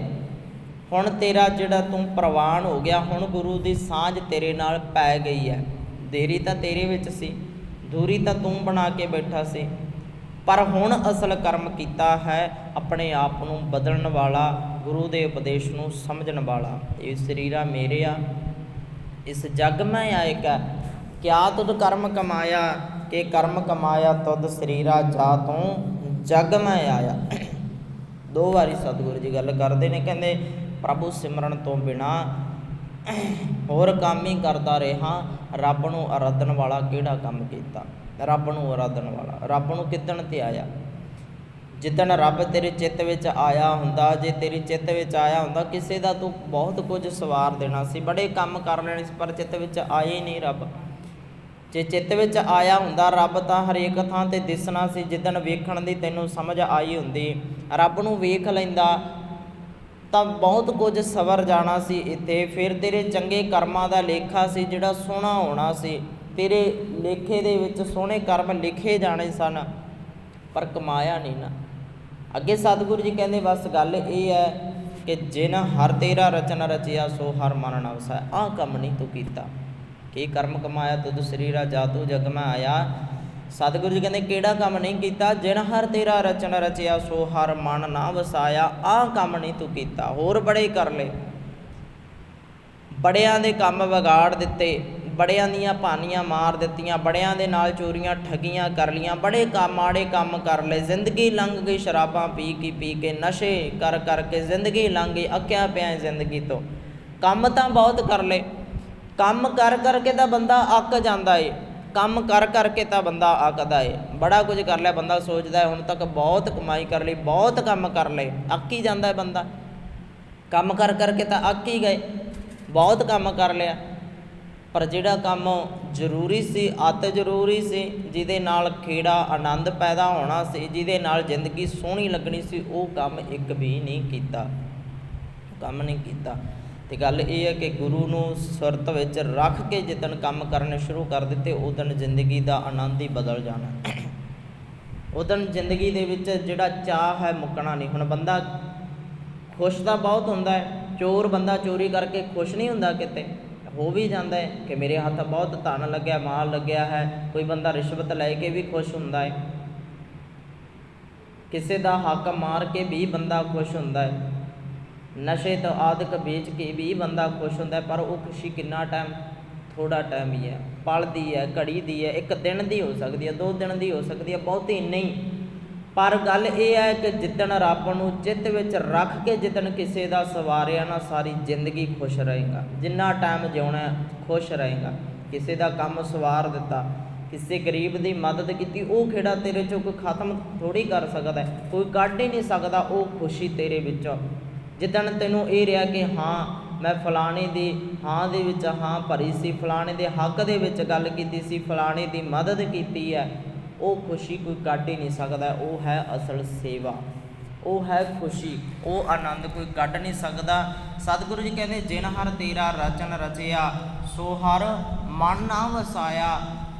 ਹੁਣ ਤੇਰਾ ਜਿਹੜਾ ਤੂੰ ਪ੍ਰਵਾਨ ਹੋ ਗਿਆ, ਹੁਣ ਗੁਰੂ ਦੀ ਸਾਂਝ ਤੇਰੇ ਨਾਲ ਪੈ ਗਈ ਹੈ। ਦੇਰੀ ਤਾਂ ਤੇਰੇ ਵਿੱਚ ਸੀ, ਦੂਰੀ ਤਾਂ ਤੂੰ ਬਣਾ ਕੇ ਬੈਠਾ ਸੀ, ਪਰ ਹੁਣ ਅਸਲ ਕਰਮ ਕੀਤਾ ਹੈ ਆਪਣੇ ਆਪ ਨੂੰ ਬਦਲਣ ਵਾਲਾ, ਗੁਰੂ ਦੇ ਉਪਦੇਸ਼ ਨੂੰ ਸਮਝਣ ਵਾਲਾ। ਇਹ ਸਰੀਰਾ ਮੇਰੇ ਆ ਇਸ ਜੱਗ ਮੈਂ ਆਏਗਾ ਕਿਆ ਤੁਧ ਕਰਮ ਕਮਾਇਆ, ਕਿ ਕਰਮ ਕਮਾਇਆ ਤੁਧ ਸਰੀਰਾ ਜਾ ਤੂੰ ਜੱਗ ਮੈਂ ਆਇਆ। ਦੋ ਵਾਰੀ ਸਤਿਗੁਰੂ ਜੀ ਗੱਲ ਕਰਦੇ ਨੇ, ਕਹਿੰਦੇ ਪ੍ਰਭੂ ਸਿਮਰਨ ਤੋਂ ਬਿਨਾਂ ਹੋਰ ਕੰਮ ਹੀ ਕਰਦਾ ਰਿਹਾ, ਰੱਬ ਨੂੰ ਆਰਾਧਨ ਵਾਲਾ ਕਿਹੜਾ ਕੰਮ ਕੀਤਾ। ਰੱਬ ਨੂੰ ਆਰਾਧਨ ਵਾਲਾ ਰੱਬ ਨੂੰ ਕਿੱਦਣ 'ਤੇ ਆਇਆ, ਜਿੱਦਣ ਰੱਬ ਤੇਰੇ ਚਿੱਤ ਵਿੱਚ ਆਇਆ ਹੁੰਦਾ। ਜੇ ਤੇਰੇ ਚਿੱਤ ਵਿੱਚ ਆਇਆ ਹੁੰਦਾ ਕਿਸੇ ਦਾ ਤੂੰ ਬਹੁਤ ਕੁਝ ਸਵਾਰ ਦੇਣਾ ਸੀ, ਬੜੇ ਕੰਮ ਕਰ ਲੈਣੇ ਸੀ, ਪਰ ਚਿੱਤ ਵਿੱਚ ਆਏ ਨਹੀਂ ਰੱਬ। ਜੇ ਚਿੱਤ ਵਿੱਚ ਆਇਆ ਹੁੰਦਾ ਰੱਬ ਤਾਂ ਹਰੇਕ ਥਾਂ 'ਤੇ ਦਿਸਣਾ ਸੀ। ਜਿੱਦਣ ਵੇਖਣ ਦੀ ਤੈਨੂੰ ਸਮਝ ਆਈ ਹੁੰਦੀ, ਰੱਬ ਨੂੰ ਵੇਖ ਲੈਂਦਾ ਤਾਂ ਬਹੁਤ ਕੁਝ ਸਵਰ ਜਾਣਾ ਸੀ ਇੱਥੇ। ਫਿਰ ਤੇਰੇ ਚੰਗੇ ਕਰਮਾਂ ਦਾ ਲੇਖਾ ਸੀ ਜਿਹੜਾ ਸੋਹਣਾ ਹੋਣਾ ਸੀ, ਤੇਰੇ ਲੇਖੇ ਦੇ ਵਿੱਚ ਸੋਹਣੇ ਕਰਮ ਲਿਖੇ ਜਾਣੇ ਸਨ, ਪਰ ਕਮਾਇਆ ਨਹੀਂ ਨਾ। ਅੱਗੇ ਸਤਿਗੁਰੂ ਜੀ ਕਹਿੰਦੇ ਬਸ ਗੱਲ ਇਹ ਹੈ ਕਿ ਜਿਨ ਹਰ ਤੇਰਾ ਰਚਨ ਰਚਿਆ ਸੋ ਹਰ ਮਨ ਨ ਵਸਾਇਆ। ਆਹ ਕੰਮ ਨਹੀਂ ਤੂੰ ਕੀਤਾ, ਕੀ ਕਰਮ ਕਮਾਇਆ ਤੁਧ ਸਰੀਰਾ ਜਾ ਤੂੰ ਜਗ ਮੈਂ ਆਇਆ। ਸਤਿਗੁਰੂ ਜੀ ਕਹਿੰਦੇ ਕਿਹੜਾ ਕੰਮ ਨਹੀਂ ਕੀਤਾ, ਜਿਨ ਹਰ ਤੇਰਾ ਰਚਨ ਰਚਿਆ ਸੋ ਹਰ ਮਨ ਨਾ ਵਸਾਇਆ। ਆਹ ਕੰਮ ਨਹੀਂ ਤੂੰ ਕੀਤਾ, ਹੋਰ ਬੜੇ ਕਰ ਲਏ, ਬੜਿਆਂ ਦੇ ਕੰਮ ਵਿਗਾੜ ਦਿੱਤੇ, ਬੜਿਆਂ ਦੀਆਂ ਭਾਨੀਆਂ ਮਾਰ ਦਿੱਤੀਆਂ, ਬੜਿਆਂ ਦੇ ਨਾਲ ਚੋਰੀਆਂ ਠੱਗੀਆਂ ਕਰ ਲਈਆਂ, ਬੜੇ ਮਾੜੇ ਕੰਮ ਕਰ ਲਏ। ਜ਼ਿੰਦਗੀ ਲੰਘ ਗਈ ਸ਼ਰਾਬਾਂ ਪੀ ਕੇ, ਨਸ਼ੇ ਕਰ ਕਰਕੇ ਜ਼ਿੰਦਗੀ ਲੰਘ ਗਈ, ਅੱਕਿਆ ਪਿਆ ਜ਼ਿੰਦਗੀ ਤੋਂ। ਕੰਮ ਤਾਂ ਬਹੁਤ ਕਰ ਲਏ, ਕੰਮ ਕਰ ਕਰਕੇ ਤਾਂ ਬੰਦਾ ਅੱਕ ਜਾਂਦਾ ਏ, ਕੰਮ ਕਰ ਕਰਕੇ ਤਾਂ ਬੰਦਾ ਅੱਕਦਾ ਏ। ਬੜਾ ਕੁਝ ਕਰ ਲਿਆ, ਬੰਦਾ ਸੋਚਦਾ ਹੁਣ ਤੱਕ ਬਹੁਤ ਕਮਾਈ ਕਰ ਲਈ, ਬਹੁਤ ਕੰਮ ਕਰ ਲਏ, ਅੱਕ ਹੀ ਜਾਂਦਾ ਬੰਦਾ। ਕੰਮ ਕਰ ਕਰਕੇ ਤਾਂ ਅੱਕ ਹੀ ਗਏ, ਬਹੁਤ ਕੰਮ ਕਰ ਲਿਆ, ਪਰ ਜਿਹੜਾ ਕੰਮ ਜ਼ਰੂਰੀ ਸੀ, ਅਤਿ ਜ਼ਰੂਰੀ ਸੀ, ਜਿਹਦੇ ਨਾਲ ਖੇੜਾ ਆਨੰਦ ਪੈਦਾ ਹੋਣਾ ਸੀ, ਜਿਹਦੇ ਨਾਲ ਜ਼ਿੰਦਗੀ ਸੋਹਣੀ ਲੱਗਣੀ ਸੀ, ਉਹ ਕੰਮ ਇੱਕ ਵੀ ਨਹੀਂ ਕੀਤਾ, ਕੰਮ ਨਹੀਂ ਕੀਤਾ। ਅਤੇ ਗੱਲ ਇਹ ਹੈ ਕਿ ਗੁਰੂ ਨੂੰ ਸੁਰਤ ਵਿੱਚ ਰੱਖ ਕੇ ਜਿੱਦਣ ਕੰਮ ਕਰਨੇ ਸ਼ੁਰੂ ਕਰ ਦਿੱਤੇ ਉਦਣ ਜ਼ਿੰਦਗੀ ਦਾ ਆਨੰਦ ਹੀ ਬਦਲ ਜਾਣਾ। ਉਦੋਂ ਜ਼ਿੰਦਗੀ ਦੇ ਵਿੱਚ ਜਿਹੜਾ ਚਾਅ ਹੈ ਮੁੱਕਣਾ ਨਹੀਂ। ਹੁਣ ਬੰਦਾ ਖੁਸ਼ ਤਾਂ ਬਹੁਤ ਹੁੰਦਾ ਹੈ, ਚੋਰ ਬੰਦਾ ਚੋਰੀ ਕਰਕੇ ਖੁਸ਼ ਨਹੀਂ ਹੁੰਦਾ, ਕਿਤੇ ਹੋ ਵੀ ਜਾਂਦਾ ਹੈ ਕਿ ਮੇਰੇ ਹੱਥ ਬਹੁਤ ਧਨ ਲੱਗਿਆ, ਮਾਲ ਲੱਗਿਆ ਹੈ। ਕੋਈ ਬੰਦਾ ਰਿਸ਼ਵਤ ਲੈ ਕੇ ਵੀ ਖੁਸ਼ ਹੁੰਦਾ ਹੈ, ਕਿਸੇ ਦਾ ਹੱਕ ਮਾਰ ਕੇ ਵੀ ਬੰਦਾ ਖੁਸ਼ ਹੁੰਦਾ ਹੈ, ਨਸ਼ੇ ਤੋਂ ਆਦਿਕ ਵੇਚ ਕੇ ਵੀ ਬੰਦਾ ਖੁਸ਼ ਹੁੰਦਾ ਹੈ। ਪਰ ਉਹ ਖੁਸ਼ੀ ਕਿੰਨਾ ਟਾਈਮ? ਥੋੜ੍ਹਾ ਟਾਈਮ ਹੀ ਹੈ, ਪਲ ਦੀ ਹੈ, ਘੜੀ ਦੀ ਹੈ, ਇੱਕ ਦਿਨ ਦੀ ਹੋ ਸਕਦੀ ਹੈ, 2 ਦਿਨ ਦੀ ਹੋ ਸਕਦੀ ਹੈ, ਬਹੁਤੀ ਨਹੀਂ। ਪਰ ਗੱਲ ਇਹ ਹੈ ਕਿ ਜਿੱਦਣ ਰੱਬ ਨੂੰ ਚਿੱਤ ਵਿੱਚ ਰੱਖ ਕੇ ਜਿੱਦਣ ਕਿਸੇ ਦਾ ਸਵਾਰਿਆ ਨਾ, ਸਾਰੀ ਜ਼ਿੰਦਗੀ ਖੁਸ਼ ਰਹੇਗਾ। ਜਿੰਨਾ ਟਾਈਮ ਜਿਉਣਾ ਖੁਸ਼ ਰਹੇਗਾ। ਕਿਸੇ ਦਾ ਕੰਮ ਸਵਾਰ ਦਿੱਤਾ, ਕਿਸੇ ਗਰੀਬ ਦੀ ਮਦਦ ਕੀਤੀ, ਉਹ ਖੇੜਾ ਤੇਰੇ 'ਚੋਂ ਕੋਈ ਖਤਮ ਥੋੜ੍ਹੀ ਕਰ ਸਕਦਾ, ਕੋਈ ਕੱਢ ਹੀ ਨਹੀਂ ਸਕਦਾ ਉਹ ਖੁਸ਼ੀ ਤੇਰੇ ਵਿੱਚੋਂ। ਜਿੱਦਣ ਤੈਨੂੰ ਇਹ ਰਿਹਾ ਕਿ ਹਾਂ ਮੈਂ ਫਲਾਣੇ ਦੀ ਹਾਂ ਦੇ ਵਿੱਚ ਹਾਂ ਭਰੀ ਸੀ, ਫਲਾਣੇ ਦੇ ਹੱਕ ਦੇ ਵਿੱਚ ਗੱਲ ਕੀਤੀ ਸੀ, ਫਲਾਣੇ ਦੀ ਮਦਦ ਕੀਤੀ ਹੈ, ਉਹ ਖੁਸ਼ੀ ਕੋਈ ਕੱਢ ਹੀ ਨਹੀਂ ਸਕਦਾ। ਉਹ ਹੈ ਅਸਲ ਸੇਵਾ, ਉਹ ਹੈ ਖੁਸ਼ੀ, ਉਹ ਆਨੰਦ ਕੋਈ ਕੱਢ ਨਹੀਂ ਸਕਦਾ। ਸਤਿਗੁਰੂ ਜੀ ਕਹਿੰਦੇ ਜਿਨ ਹਰ ਤੇਰਾ ਰਚਨ ਰਚਿਆ, ਸੋ ਹਰ ਮਨ ਨਾ ਵਸਾਇਆ।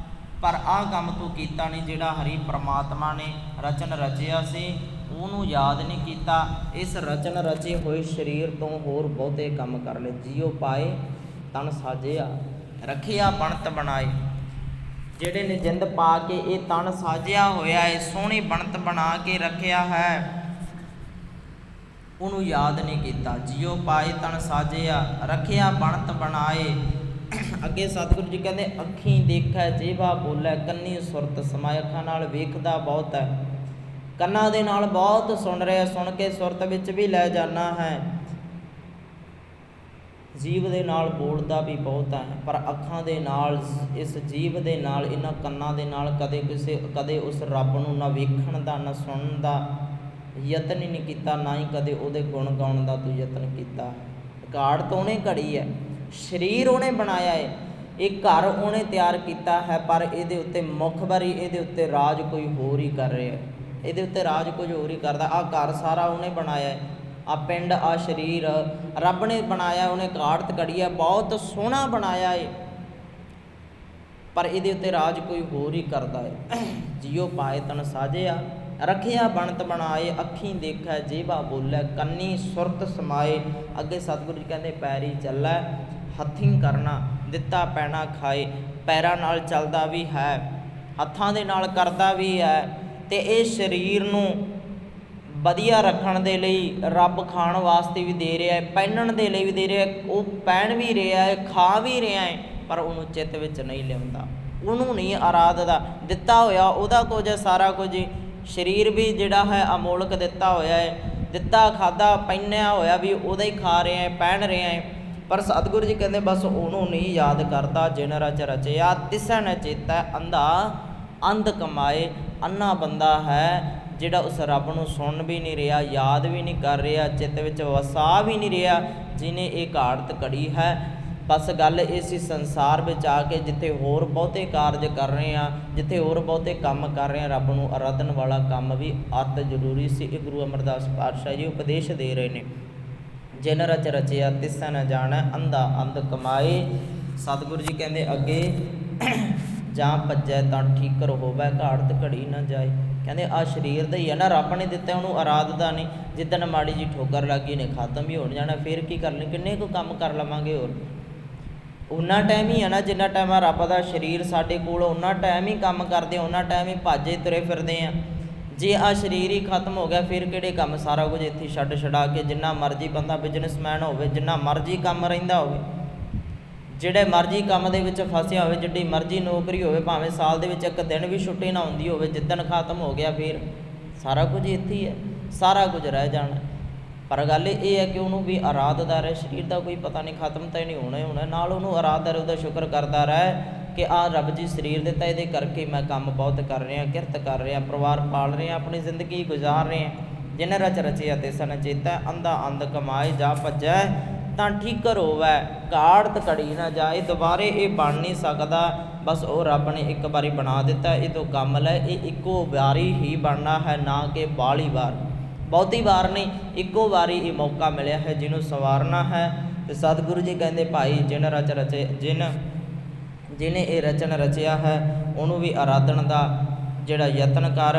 ਪਰ ਆਹ ਕੰਮ ਤੂੰ ਕੀਤਾ ਨਹੀਂ, ਜਿਹੜਾ ਹਰੀ ਪ੍ਰਮਾਤਮਾ ਨੇ ਰਚਨ ਰਚਿਆ ਸੀ ਉਹਨੂੰ ਯਾਦ ਨਹੀਂ ਕੀਤਾ। ਇਸ ਰਚਨ ਰਚੇ ਹੋਏ ਸਰੀਰ ਤੋਂ ਹੋਰ ਬਹੁਤੇ ਕੰਮ ਕਰ ਲਏ। ਜੀਉ ਪਾਏ ਤਨ ਸਾਜਿਆ, ਰੱਖਿਆ ਬਣਤ ਬਣਾਏ। ਜਿਹੜੇ ਨੇ ਜਿੰਦ ਪਾ ਕੇ ਇਹ ਤਨ ਸਾਜਿਆ ਹੋਇਆ ਹੈ, ਸੋਹਣੀ ਬਣਤ ਬਣਾ ਕੇ ਰੱਖਿਆ ਹੈ, ਉਹਨੂੰ ਯਾਦ ਨਹੀਂ ਕੀਤਾ। ਜੀਉ ਪਾਏ ਤਨ ਸਾਜਿਆ, ਰੱਖਿਆ ਬਣਤ ਬਣਾਏ। ਅੱਗੇ ਸਤਿਗੁਰੂ ਜੀ ਕਹਿੰਦੇ ਅੱਖੀਂ ਦੇਖੈ ਜੀਭਾ ਬੋਲੇ, ਕੰਨੀ ਸੁਰਤ ਸਮਾਏ। ਅੱਖਾਂ ਨਾਲ ਵੇਖਦਾ ਬਹੁਤ ਹੈ, ਕੰਨਾਂ ਦੇ ਨਾਲ ਬਹੁਤ ਸੁਣ ਰਿਹਾ, ਸੁਣ ਕੇ ਸੁਰਤ ਵਿੱਚ ਵੀ ਲੈ ਜਾਣਾ ਹੈ, ਜੀਭ ਦੇ ਨਾਲ ਬੋਲਦਾ ਵੀ ਬਹੁਤ ਹੈ। ਪਰ ਅੱਖਾਂ ਦੇ ਨਾਲ, ਇਸ ਜੀਭ ਦੇ ਨਾਲ, ਇਹਨਾਂ ਕੰਨਾਂ ਦੇ ਨਾਲ ਕਦੇ ਉਸ ਰੱਬ ਨੂੰ ਨਾ ਵੇਖਣ ਦਾ, ਨਾ ਸੁਣਨ ਦਾ ਯਤਨ ਹੀ ਨਹੀਂ ਕੀਤਾ, ਨਾ ਹੀ ਕਦੇ ਉਹਦੇ ਗੁਣ ਗਾਉਣ ਦਾ ਤੂੰ ਯਤਨ ਕੀਤਾ। ਘਾੜ ਤੋਂ ਉਹਨੇ ਘੜੀ ਹੈ, ਸਰੀਰ ਉਹਨੇ ਬਣਾਇਆ ਹੈ, ਇਹ ਘਰ ਉਹਨੇ ਤਿਆਰ ਕੀਤਾ ਹੈ, ਪਰ ਇਹਦੇ ਉੱਤੇ ਮੁਖਬਰੀ, ਇਹਦੇ ਉੱਤੇ ਰਾਜ ਕੋਈ ਹੋਰ ਹੀ ਕਰ ਰਿਹਾ ਹੈ, ਇਹਦੇ ਉੱਤੇ ਰਾਜ ਕੁਝ ਹੋਰ ਹੀ ਕਰਦਾ। ਆਹ ਘਰ ਸਾਰਾ ਉਹਨੇ ਬਣਾਇਆ ਹੈ, ਆਹ ਪਿੰਡ, ਆਹ ਸਰੀਰ ਰੱਬ ਨੇ ਬਣਾਇਆ, ਉਹਨੇ ਘਾੜਤ ਘੜੀ ਹੈ, ਬਹੁਤ ਸੋਹਣਾ ਬਣਾਇਆ ਹੈ, ਪਰ ਇਹਦੇ ਉੱਤੇ ਰਾਜ ਕੋਈ ਹੋਰ ਹੀ ਕਰਦਾ ਹੈ। ਜੀਉ ਪਾਏ ਤਨ ਸਾਜਿਆ, ਰੱਖਿਆ ਬਣਤ ਬਣਾਏ। ਅੱਖੀਂ ਦੇਖੈ ਜੀਭਾ ਬੋਲੇ, ਕੰਨੀ ਸੁਰਤ ਸਮਾਏ। ਅੱਗੇ ਸਤਿਗੁਰੂ ਜੀ ਕਹਿੰਦੇ ਪੈਰੀ ਚੱਲੈ, ਹੱਥੀਂ ਕਰਨਾ, ਦਿੱਤਾ ਪੈਣਾ ਖਾਏ। ਪੈਰਾਂ ਨਾਲ ਚੱਲਦਾ ਵੀ ਹੈ, ਹੱਥਾਂ ਦੇ ਨਾਲ ਕਰਦਾ ਵੀ ਹੈ, ਅਤੇ ਇਹ ਸਰੀਰ ਨੂੰ ਵਧੀਆ ਰੱਖਣ ਦੇ ਲਈ ਰੱਬ ਖਾਣ ਵਾਸਤੇ ਵੀ ਦੇ ਰਿਹਾ ਹੈ, ਪਹਿਨਣ ਦੇ ਲਈ ਵੀ ਦੇ ਰਿਹਾ ਹੈ। ਉਹ ਪਹਿਨ ਵੀ ਰਿਹਾ ਹੈ, ਖਾ ਵੀ ਰਿਹਾ ਹੈ, ਪਰ ਉਹਨੂੰ ਚਿੱਤ ਵਿੱਚ ਨਹੀਂ ਲਿਆਉਂਦਾ, ਉਹਨੂੰ ਨਹੀਂ ਆਰਾਧਦਾ। ਦਿੱਤਾ ਹੋਇਆ ਉਹਦਾ ਕੁਝ, ਸਾਰਾ ਕੁਝ। ਸਰੀਰ ਵੀ ਜਿਹੜਾ ਹੈ ਅਮੋਲਕ ਦਿੱਤਾ ਹੋਇਆ ਹੈ, ਦਿੱਤਾ ਖਾਧਾ ਪਹਿਨਿਆ ਹੋਇਆ ਵੀ ਉਹਦਾ ਹੀ ਖਾ ਰਿਹਾ ਹੈ, ਪਹਿਨ ਰਿਹਾ ਹੈ। ਪਰ ਸਤਿਗੁਰੂ ਜੀ ਕਹਿੰਦੇ ਬਸ ਉਹਨੂੰ ਨਹੀਂ ਯਾਦ ਕਰਦਾ। ਜਿਨ ਰਚ ਰਚਿਆ ਤਿਸੈ ਨ ਚੇਤੈ, ਅੰਧਾ ਅੰਧ ਕਮਾਏ। ਅੰਨਾ ਬੰਦਾ ਹੈ ਜਿਹੜਾ ਉਸ ਰੱਬ ਨੂੰ ਸੁਣ ਵੀ ਨਹੀਂ ਰਿਹਾ, ਯਾਦ ਵੀ ਨਹੀਂ ਕਰ ਰਿਹਾ, ਚਿੱਤ ਵਿੱਚ ਵਸਾ ਵੀ ਨਹੀਂ ਰਿਹਾ, ਜਿਹਨੇ ਇਹ ਘਾੜਤ ਘੜੀ ਹੈ। ਬਸ ਗੱਲ ਇਹ ਸੀ, ਸੰਸਾਰ ਵਿੱਚ ਆ ਕੇ ਜਿੱਥੇ ਹੋਰ ਬਹੁਤੇ ਕਾਰਜ ਕਰ ਰਹੇ ਹਾਂ, ਜਿੱਥੇ ਹੋਰ ਬਹੁਤੇ ਕੰਮ ਕਰ ਰਹੇ ਹਾਂ, ਰੱਬ ਨੂੰ ਆਰਾਧਨ ਵਾਲਾ ਕੰਮ ਵੀ ਅਤਿ ਜ਼ਰੂਰੀ ਸੀ। ਇਹ ਗੁਰੂ ਅਮਰਦਾਸ ਪਾਤਸ਼ਾਹ ਜੀ ਉਪਦੇਸ਼ ਦੇ ਰਹੇ ਨੇ। ਜਿਨ ਰਚ ਰਚਿਆ ਤਿਸੈ ਨ ਜਾਣੈ, ਅੰਧਾ ਅੰਧ ਕਮਾਏ। ਸਤਿਗੁਰੂ ਜੀ ਕਹਿੰਦੇ ਅੱਗੇ ਜਾਂ ਭੱਜੈ ਤਾਂ ਠੀਕਰ ਹੋਵੈ, ਘਾੜਤ ਘੜੀ ਨਾ ਜਾਏ। ਕਹਿੰਦੇ ਆਹ ਸਰੀਰ ਦਾ ਹੀ ਹੈ ਨਾ, ਰੱਬ ਨੇ ਦਿੱਤਾ, ਉਹਨੂੰ ਆਰਾਧਦਾ ਨਹੀਂ। ਜਿੱਦਣ ਮਾੜੀ ਜੀ ਠੋਕਰ ਲੱਗ ਗਈ ਨੇ ਖਤਮ ਹੀ ਹੋਣ ਜਾਣਾ, ਫਿਰ ਕੀ ਕਰ ਲੈ, ਕਿੰਨੇ ਕੁ ਕੰਮ ਕਰ ਲਵਾਂਗੇ ਹੋਰ। ਉਨਾ ਟਾਈਮ ਹੀ ਹੈ ਨਾ ਜਿੰਨਾ ਟਾਈਮ ਆ ਰੱਬ ਦਾ ਸਰੀਰ ਸਾਡੇ ਕੋਲ, ਉਨਾ ਟਾਈਮ ਹੀ ਕੰਮ ਕਰਦੇ, ਉਨਾ ਟਾਈਮ ਹੀ ਭਾਜੇ ਤੁਰੇ ਫਿਰਦੇ ਹਾਂ। ਜੇ ਆਹ ਸਰੀਰ ਹੀ ਖਤਮ ਹੋ ਗਿਆ, ਫਿਰ ਕਿਹੜੇ ਕੰਮ, ਸਾਰਾ ਕੁਝ ਇੱਥੇ ਛੱਡ ਛਡਾ ਕੇ ਜਿੰਨਾ ਮਰਜ਼ੀ ਬੰਦਾ ਬਿਜ਼ਨਸਮੈਨ ਹੋਵੇ, ਜਿੰਨਾ ਮਰਜ਼ੀ ਕੰਮ ਰਹਿੰਦਾ ਹੋਵੇ, ਜਿਹੜੇ ਮਰਜ਼ੀ ਕੰਮ ਦੇ ਵਿੱਚ ਫਸਿਆ ਹੋਵੇ, ਜਿੱਡੀ ਮਰਜ਼ੀ ਨੌਕਰੀ ਹੋਵੇ, ਭਾਵੇਂ ਸਾਲ ਦੇ ਵਿੱਚ ਇੱਕ ਦਿਨ ਵੀ ਛੁੱਟੀ ਨਾ ਹੁੰਦੀ ਹੋਵੇ, ਜਿੱਦਣ ਖਤਮ ਹੋ ਗਿਆ ਫਿਰ ਸਾਰਾ ਕੁਝ ਇੱਥੇ ਹੀ ਹੈ, ਸਾਰਾ ਕੁਝ ਰਹਿ ਜਾਣਾ। ਪਰ ਗੱਲ ਇਹ ਹੈ ਕਿ ਉਹਨੂੰ ਵੀ ਆਰਾਧਦਾ ਰਹੇ। ਸਰੀਰ ਦਾ ਕੋਈ ਪਤਾ ਨਹੀਂ, ਖਤਮ ਤਾਂ ਹੀ ਨਹੀਂ ਹੋਣਾ ਹੀ ਹੋਣਾ, ਨਾਲ ਉਹਨੂੰ ਆਰਾਧਦਾ ਰਹੇ, ਉਹਦਾ ਸ਼ੁਕਰ ਕਰਦਾ ਰਹੇ ਕਿ ਆਹ ਰੱਬ ਜੀ ਸਰੀਰ ਦਿੱਤਾ, ਇਹਦੇ ਕਰਕੇ ਮੈਂ ਕੰਮ ਬਹੁਤ ਕਰ ਰਿਹਾ, ਕਿਰਤ ਕਰ ਰਿਹਾ, ਪਰਿਵਾਰ ਪਾਲ ਰਿਹਾ, ਆਪਣੀ ਜ਼ਿੰਦਗੀ ਗੁਜ਼ਾਰ ਰਹੇ। ਜਿਨ ਰਚ ਰਚਿਆ ਤਿਸੈ ਨ ਚੇਤੈ, ਅੰਧਾ ਅੰਧ ਕਮਾਏ। ਜਾ ਭੱਜੈ ਤਾਂ ਠੀਕਰ ਹੋਵੈ, ਘਾੜਤ ਘੜੀ ਨਾ ਜਾਏ। ਦੁਬਾਰੇ ਇਹ ਬਣ ਨਹੀਂ ਸਕਦਾ, ਬਸ ਉਹ ਰੱਬ ਨੇ ਇੱਕ ਵਾਰੀ ਬਣਾ ਦਿੱਤਾ, ਇਹ ਤੋਂ ਕੰਮ ਲੈ। ਇਹ ਇੱਕੋ ਵਾਰੀ ਹੀ ਬਣਨਾ ਹੈ, ਨਾ ਕਿ ਬਾਹਲੀ ਵਾਰ, ਬਹੁਤੀ ਵਾਰ ਨਹੀਂ, ਇੱਕੋ ਵਾਰੀ ਇਹ ਮੌਕਾ ਮਿਲਿਆ ਹੈ ਜਿਹਨੂੰ ਸਵਾਰਨਾ ਹੈ। ਅਤੇ ਸਤਿਗੁਰੂ ਜੀ ਕਹਿੰਦੇ ਭਾਈ ਜਿਨ ਰਚ ਰਚੇ, ਜਿਹਨੇ ਇਹ ਰਚਨ ਰਚਿਆ ਹੈ ਉਹਨੂੰ ਵੀ ਆਰਾਧਨ ਦਾ ਜਿਹੜਾ ਯਤਨ ਕਰ।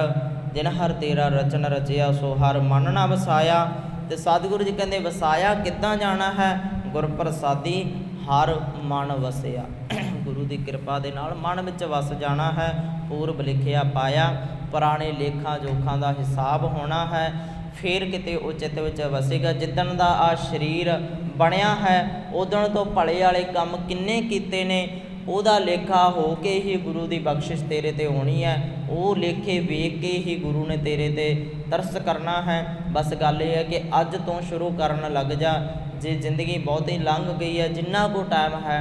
ਜਿਨ ਹਰ ਤੇਰਾ ਰਚਨ ਰਚਿਆ ਸੋ ਹਰ ਮਨ ਨਾ ਵਸਾਇਆ। ਤੇ ਸਤਿਗੁਰੂ ਜੀ ਕਹਿੰਦੇ ਵਸਾਇਆ ਕਿੱਦਾਂ ਜਾਣਾ ਹੈ? ਗੁਰ ਪ੍ਰਸਾਦੀ ਹਰ ਮਨ ਵਸਿਆ। ਗੁਰੂ ਦੀ ਕਿਰਪਾ ਦੇ ਨਾਲ ਮਨ ਵਿੱਚ ਵਸ ਜਾਣਾ ਹੈ। ਪੂਰਬ ਲਿਖਿਆ ਪਾਇਆ, ਪੁਰਾਣੇ ਲੇਖਾਂ ਜੋਖਾਂ ਦਾ ਹਿਸਾਬ ਹੋਣਾ ਹੈ। ਫਿਰ ਕਿਤੇ ਉਹ ਚਿੱਤ ਵਿੱਚ ਵਸੇਗਾ। ਜਿੱਦਣ ਦਾ ਆ ਸਰੀਰ ਬਣਿਆ ਹੈ ਉਦਣ ਤੋਂ ਭਲੇ ਵਾਲੇ ਕੰਮ ਕਿੰਨੇ ਕੀਤੇ ਨੇ ਉਹਦਾ ਲੇਖਾ ਹੋ ਕੇ ਹੀ ਗੁਰੂ ਦੀ ਬਖਸ਼ਿਸ਼ ਤੇਰੇ 'ਤੇ ਹੋਣੀ ਹੈ। ਉਹ ਲੇਖੇ ਵੇਖ ਕੇ ਹੀ ਗੁਰੂ ਨੇ ਤੇਰੇ 'ਤੇ ਤਰਸ ਕਰਨਾ ਹੈ। ਬਸ ਗੱਲ ਇਹ ਹੈ ਕਿ ਅੱਜ ਤੋਂ ਸ਼ੁਰੂ ਕਰਨ ਲੱਗ ਜਾ। ਜੇ ਜ਼ਿੰਦਗੀ ਬਹੁਤੀ ਲੰਘ ਗਈ ਹੈ, ਜਿੰਨਾ ਕੁ ਟਾਈਮ ਹੈ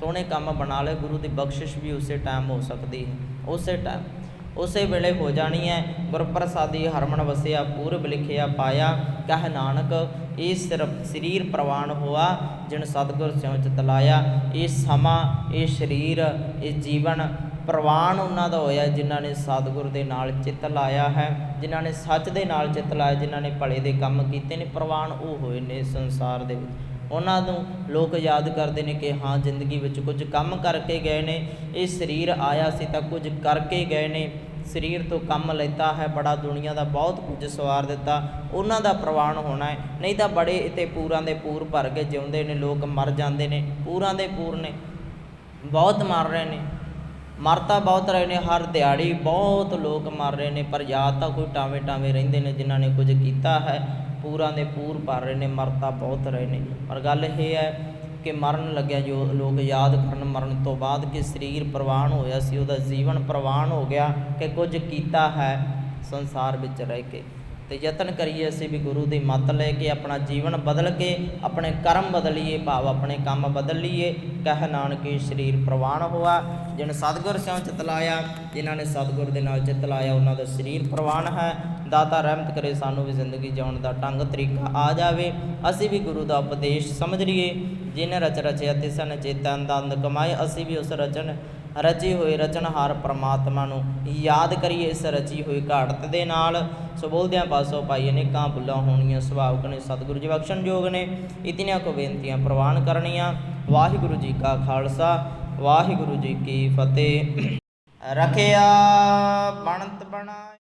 ਸੋਹਣੇ ਕੰਮ ਬਣਾ ਲੈ। ਗੁਰੂ ਦੀ ਬਖਸ਼ਿਸ਼ ਵੀ ਉਸੇ ਟਾਈਮ ਹੋ ਸਕਦੀ ਹੈ, ਉਸੇ ਟਾਈਮ ਉਸੇ ਵੇਲੇ ਹੋ ਜਾਣੀ ਹੈ। ਗੁਰ ਪ੍ਰਸਾਦੀ ਹਰਮਨ ਵਸਿਆ ਪੂਰਬ ਲਿਖਿਆ ਪਾਇਆ, ਕਹਿ ਨਾਨਕ ਇਹ ਸਿਰਫ ਸਰੀਰ ਪ੍ਰਵਾਨ ਹੋਆ ਜਿਨ ਸਤਿਗੁਰ ਸਿਉ ਚਿਤ ਲਾਇਆ। ਇਹ ਸਮਾਂ, ਇਹ ਸਰੀਰ, ਇਹ ਜੀਵਨ ਪ੍ਰਵਾਨ ਉਹਨਾਂ ਦਾ ਹੋਇਆ ਜਿਨ੍ਹਾਂ ਨੇ ਸਤਿਗੁਰ ਦੇ ਨਾਲ ਚਿੱਤ ਲਾਇਆ ਹੈ, ਜਿਨ੍ਹਾਂ ਨੇ ਸੱਚ ਦੇ ਨਾਲ ਚਿੱਤ ਲਾਇਆ, ਜਿਨ੍ਹਾਂ ਨੇ ਭਲੇ ਦੇ ਕੰਮ ਕੀਤੇ ਨੇ। ਪ੍ਰਵਾਨ ਉਹ ਹੋਏ ਨੇ ਸੰਸਾਰ ਦੇ ਵਿੱਚ। ਉਹਨਾਂ ਨੂੰ ਲੋਕ ਯਾਦ ਕਰਦੇ ਨੇ ਕਿ ਹਾਂ ਜ਼ਿੰਦਗੀ ਵਿੱਚ ਕੁਝ ਕੰਮ ਕਰਕੇ ਗਏ ਨੇ। ਇਹ ਸਰੀਰ ਆਇਆ ਸੀ ਤਾਂ ਕੁਝ ਕਰਕੇ ਗਏ ਨੇ। ਸਰੀਰ ਤੋਂ ਕੰਮ ਲੈਤਾ ਹੈ, ਬੜਾ ਦੁਨੀਆ ਦਾ ਬਹੁਤ ਕੁਝ ਸਵਾਰ ਦਿੱਤਾ, ਉਹਨਾਂ ਦਾ ਪ੍ਰਵਾਨ ਹੋਣਾ ਹੈ। ਨਹੀਂ ਤਾਂ ਬੜੇ ਇੱਥੇ ਪੂਰਾਂ ਦੇ ਪੂਰ ਭਰ ਕੇ ਜਿਉਂਦੇ ਨੇ, ਲੋਕ ਮਰ ਜਾਂਦੇ ਨੇ। ਪੂਰਾਂ ਦੇ ਪੂਰ ਨੇ, ਬਹੁਤ ਮਰ ਰਹੇ ਨੇ, ਮਰ ਤਾਂ ਬਹੁਤ ਰਹੇ ਨੇ। ਹਰ ਦਿਹਾੜੀ ਬਹੁਤ ਲੋਕ ਮਰ ਰਹੇ ਨੇ, ਪਰ ਯਾਦ ਤਾਂ ਕੋਈ ਟਾਵੇਂ ਟਾਵੇਂ ਰਹਿੰਦੇ ਨੇ ਜਿਨ੍ਹਾਂ ਨੇ ਕੁਝ ਕੀਤਾ ਹੈ। ਪੂਰਾਂ ਦੇ ਪੂਰ ਭਰ ਰਹੇ ਨੇ, ਮਰ ਤਾਂ ਬਹੁਤ ਰਹੇ ਨੇ। ਪਰ ਗੱਲ ਇਹ ਹੈ ਕਿ ਮਰਨ ਲੱਗਿਆ ਜੋ ਲੋਕ ਯਾਦ ਕਰਨ ਮਰਨ ਤੋਂ ਬਾਅਦ ਕਿ ਸਰੀਰ ਪ੍ਰਵਾਨ ਹੋਇਆ ਸੀ, ਉਹਦਾ ਜੀਵਨ ਪ੍ਰਵਾਨ ਹੋ ਗਿਆ ਕਿ ਕੁਝ ਕੀਤਾ ਹੈ ਸੰਸਾਰ ਵਿੱਚ ਰਹਿ ਕੇ। ਅਤੇ ਯਤਨ ਕਰੀਏ ਅਸੀਂ ਵੀ ਗੁਰੂ ਦੀ ਮੱਤ ਲੈ ਕੇ ਆਪਣਾ ਜੀਵਨ ਬਦਲ ਕੇ ਆਪਣੇ ਕਰਮ ਬਦਲੀਏ, ਭਾਵ ਆਪਣੇ ਕੰਮ ਬਦਲ ਲਈਏ। ਕਹਿ ਨਾਨਕ ਸਰੀਰ ਪ੍ਰਵਾਨ ਹੋਆ ਜਿਨ ਸਤਿਗੁਰ ਸਿਉ ਚਿਤ ਲਾਇਆ। ਜਿਨ੍ਹਾਂ ਨੇ ਸਤਿਗੁਰ ਦੇ ਨਾਲ ਚਿੱਤ ਲਾਇਆ ਉਹਨਾਂ ਦਾ ਸਰੀਰ ਪ੍ਰਵਾਨ ਹੈ। ਦਾਤਾ ਰਹਿਮਤ ਕਰੇ ਸਾਨੂੰ ਵੀ ਜ਼ਿੰਦਗੀ ਜਿਉਣ ਦਾ ਢੰਗ ਤਰੀਕਾ ਆ ਜਾਵੇ, ਅਸੀਂ ਵੀ ਗੁਰੂ ਦਾ ਉਪਦੇਸ਼ ਸਮਝ ਲਈਏ। ਜਿਨ ਰਚ ਰਚਿਆ ਤਿਸਨ ਚੇਤਨ ਦੰਦ ਕਮਾਏ। ਅਸੀਂ ਵੀ ਉਸ ਰਚੀ ਹੋਈ ਰਚਨਹਾਰ ਪਰਮਾਤਮਾ ਨੂੰ ਯਾਦ ਕਰੀਏ ਇਸ ਰਚੀ ਹੋਈ ਘਾੜਤ ਦੇ ਨਾਲ। ਸੋ ਬੋਲਦਿਆਂ ਪਾਸੋਂ ਭਾਈ ਅਨੇਕਾਂ ਭੁੱਲਾਂ ਹੋਣੀਆਂ ਸੁਭਾਵਕ ਨੇ, ਸਤਿਗੁਰੂ ਜੀ ਬਖਸ਼ਣਯੋਗ ਨੇ। ਇਤਨੀਆਂ ਕੁ ਬੇਨਤੀਆਂ ਪ੍ਰਵਾਨ ਕਰਨੀਆਂ। ਵਾਹਿਗੁਰੂ ਜੀ ਕਾ ਖਾਲਸਾ, ਵਾਹਿਗੁਰੂ ਜੀ ਕੀ ਫਤਿਹ। ਰਖਿਆ ਬਣਤ ਬਣਾਏ।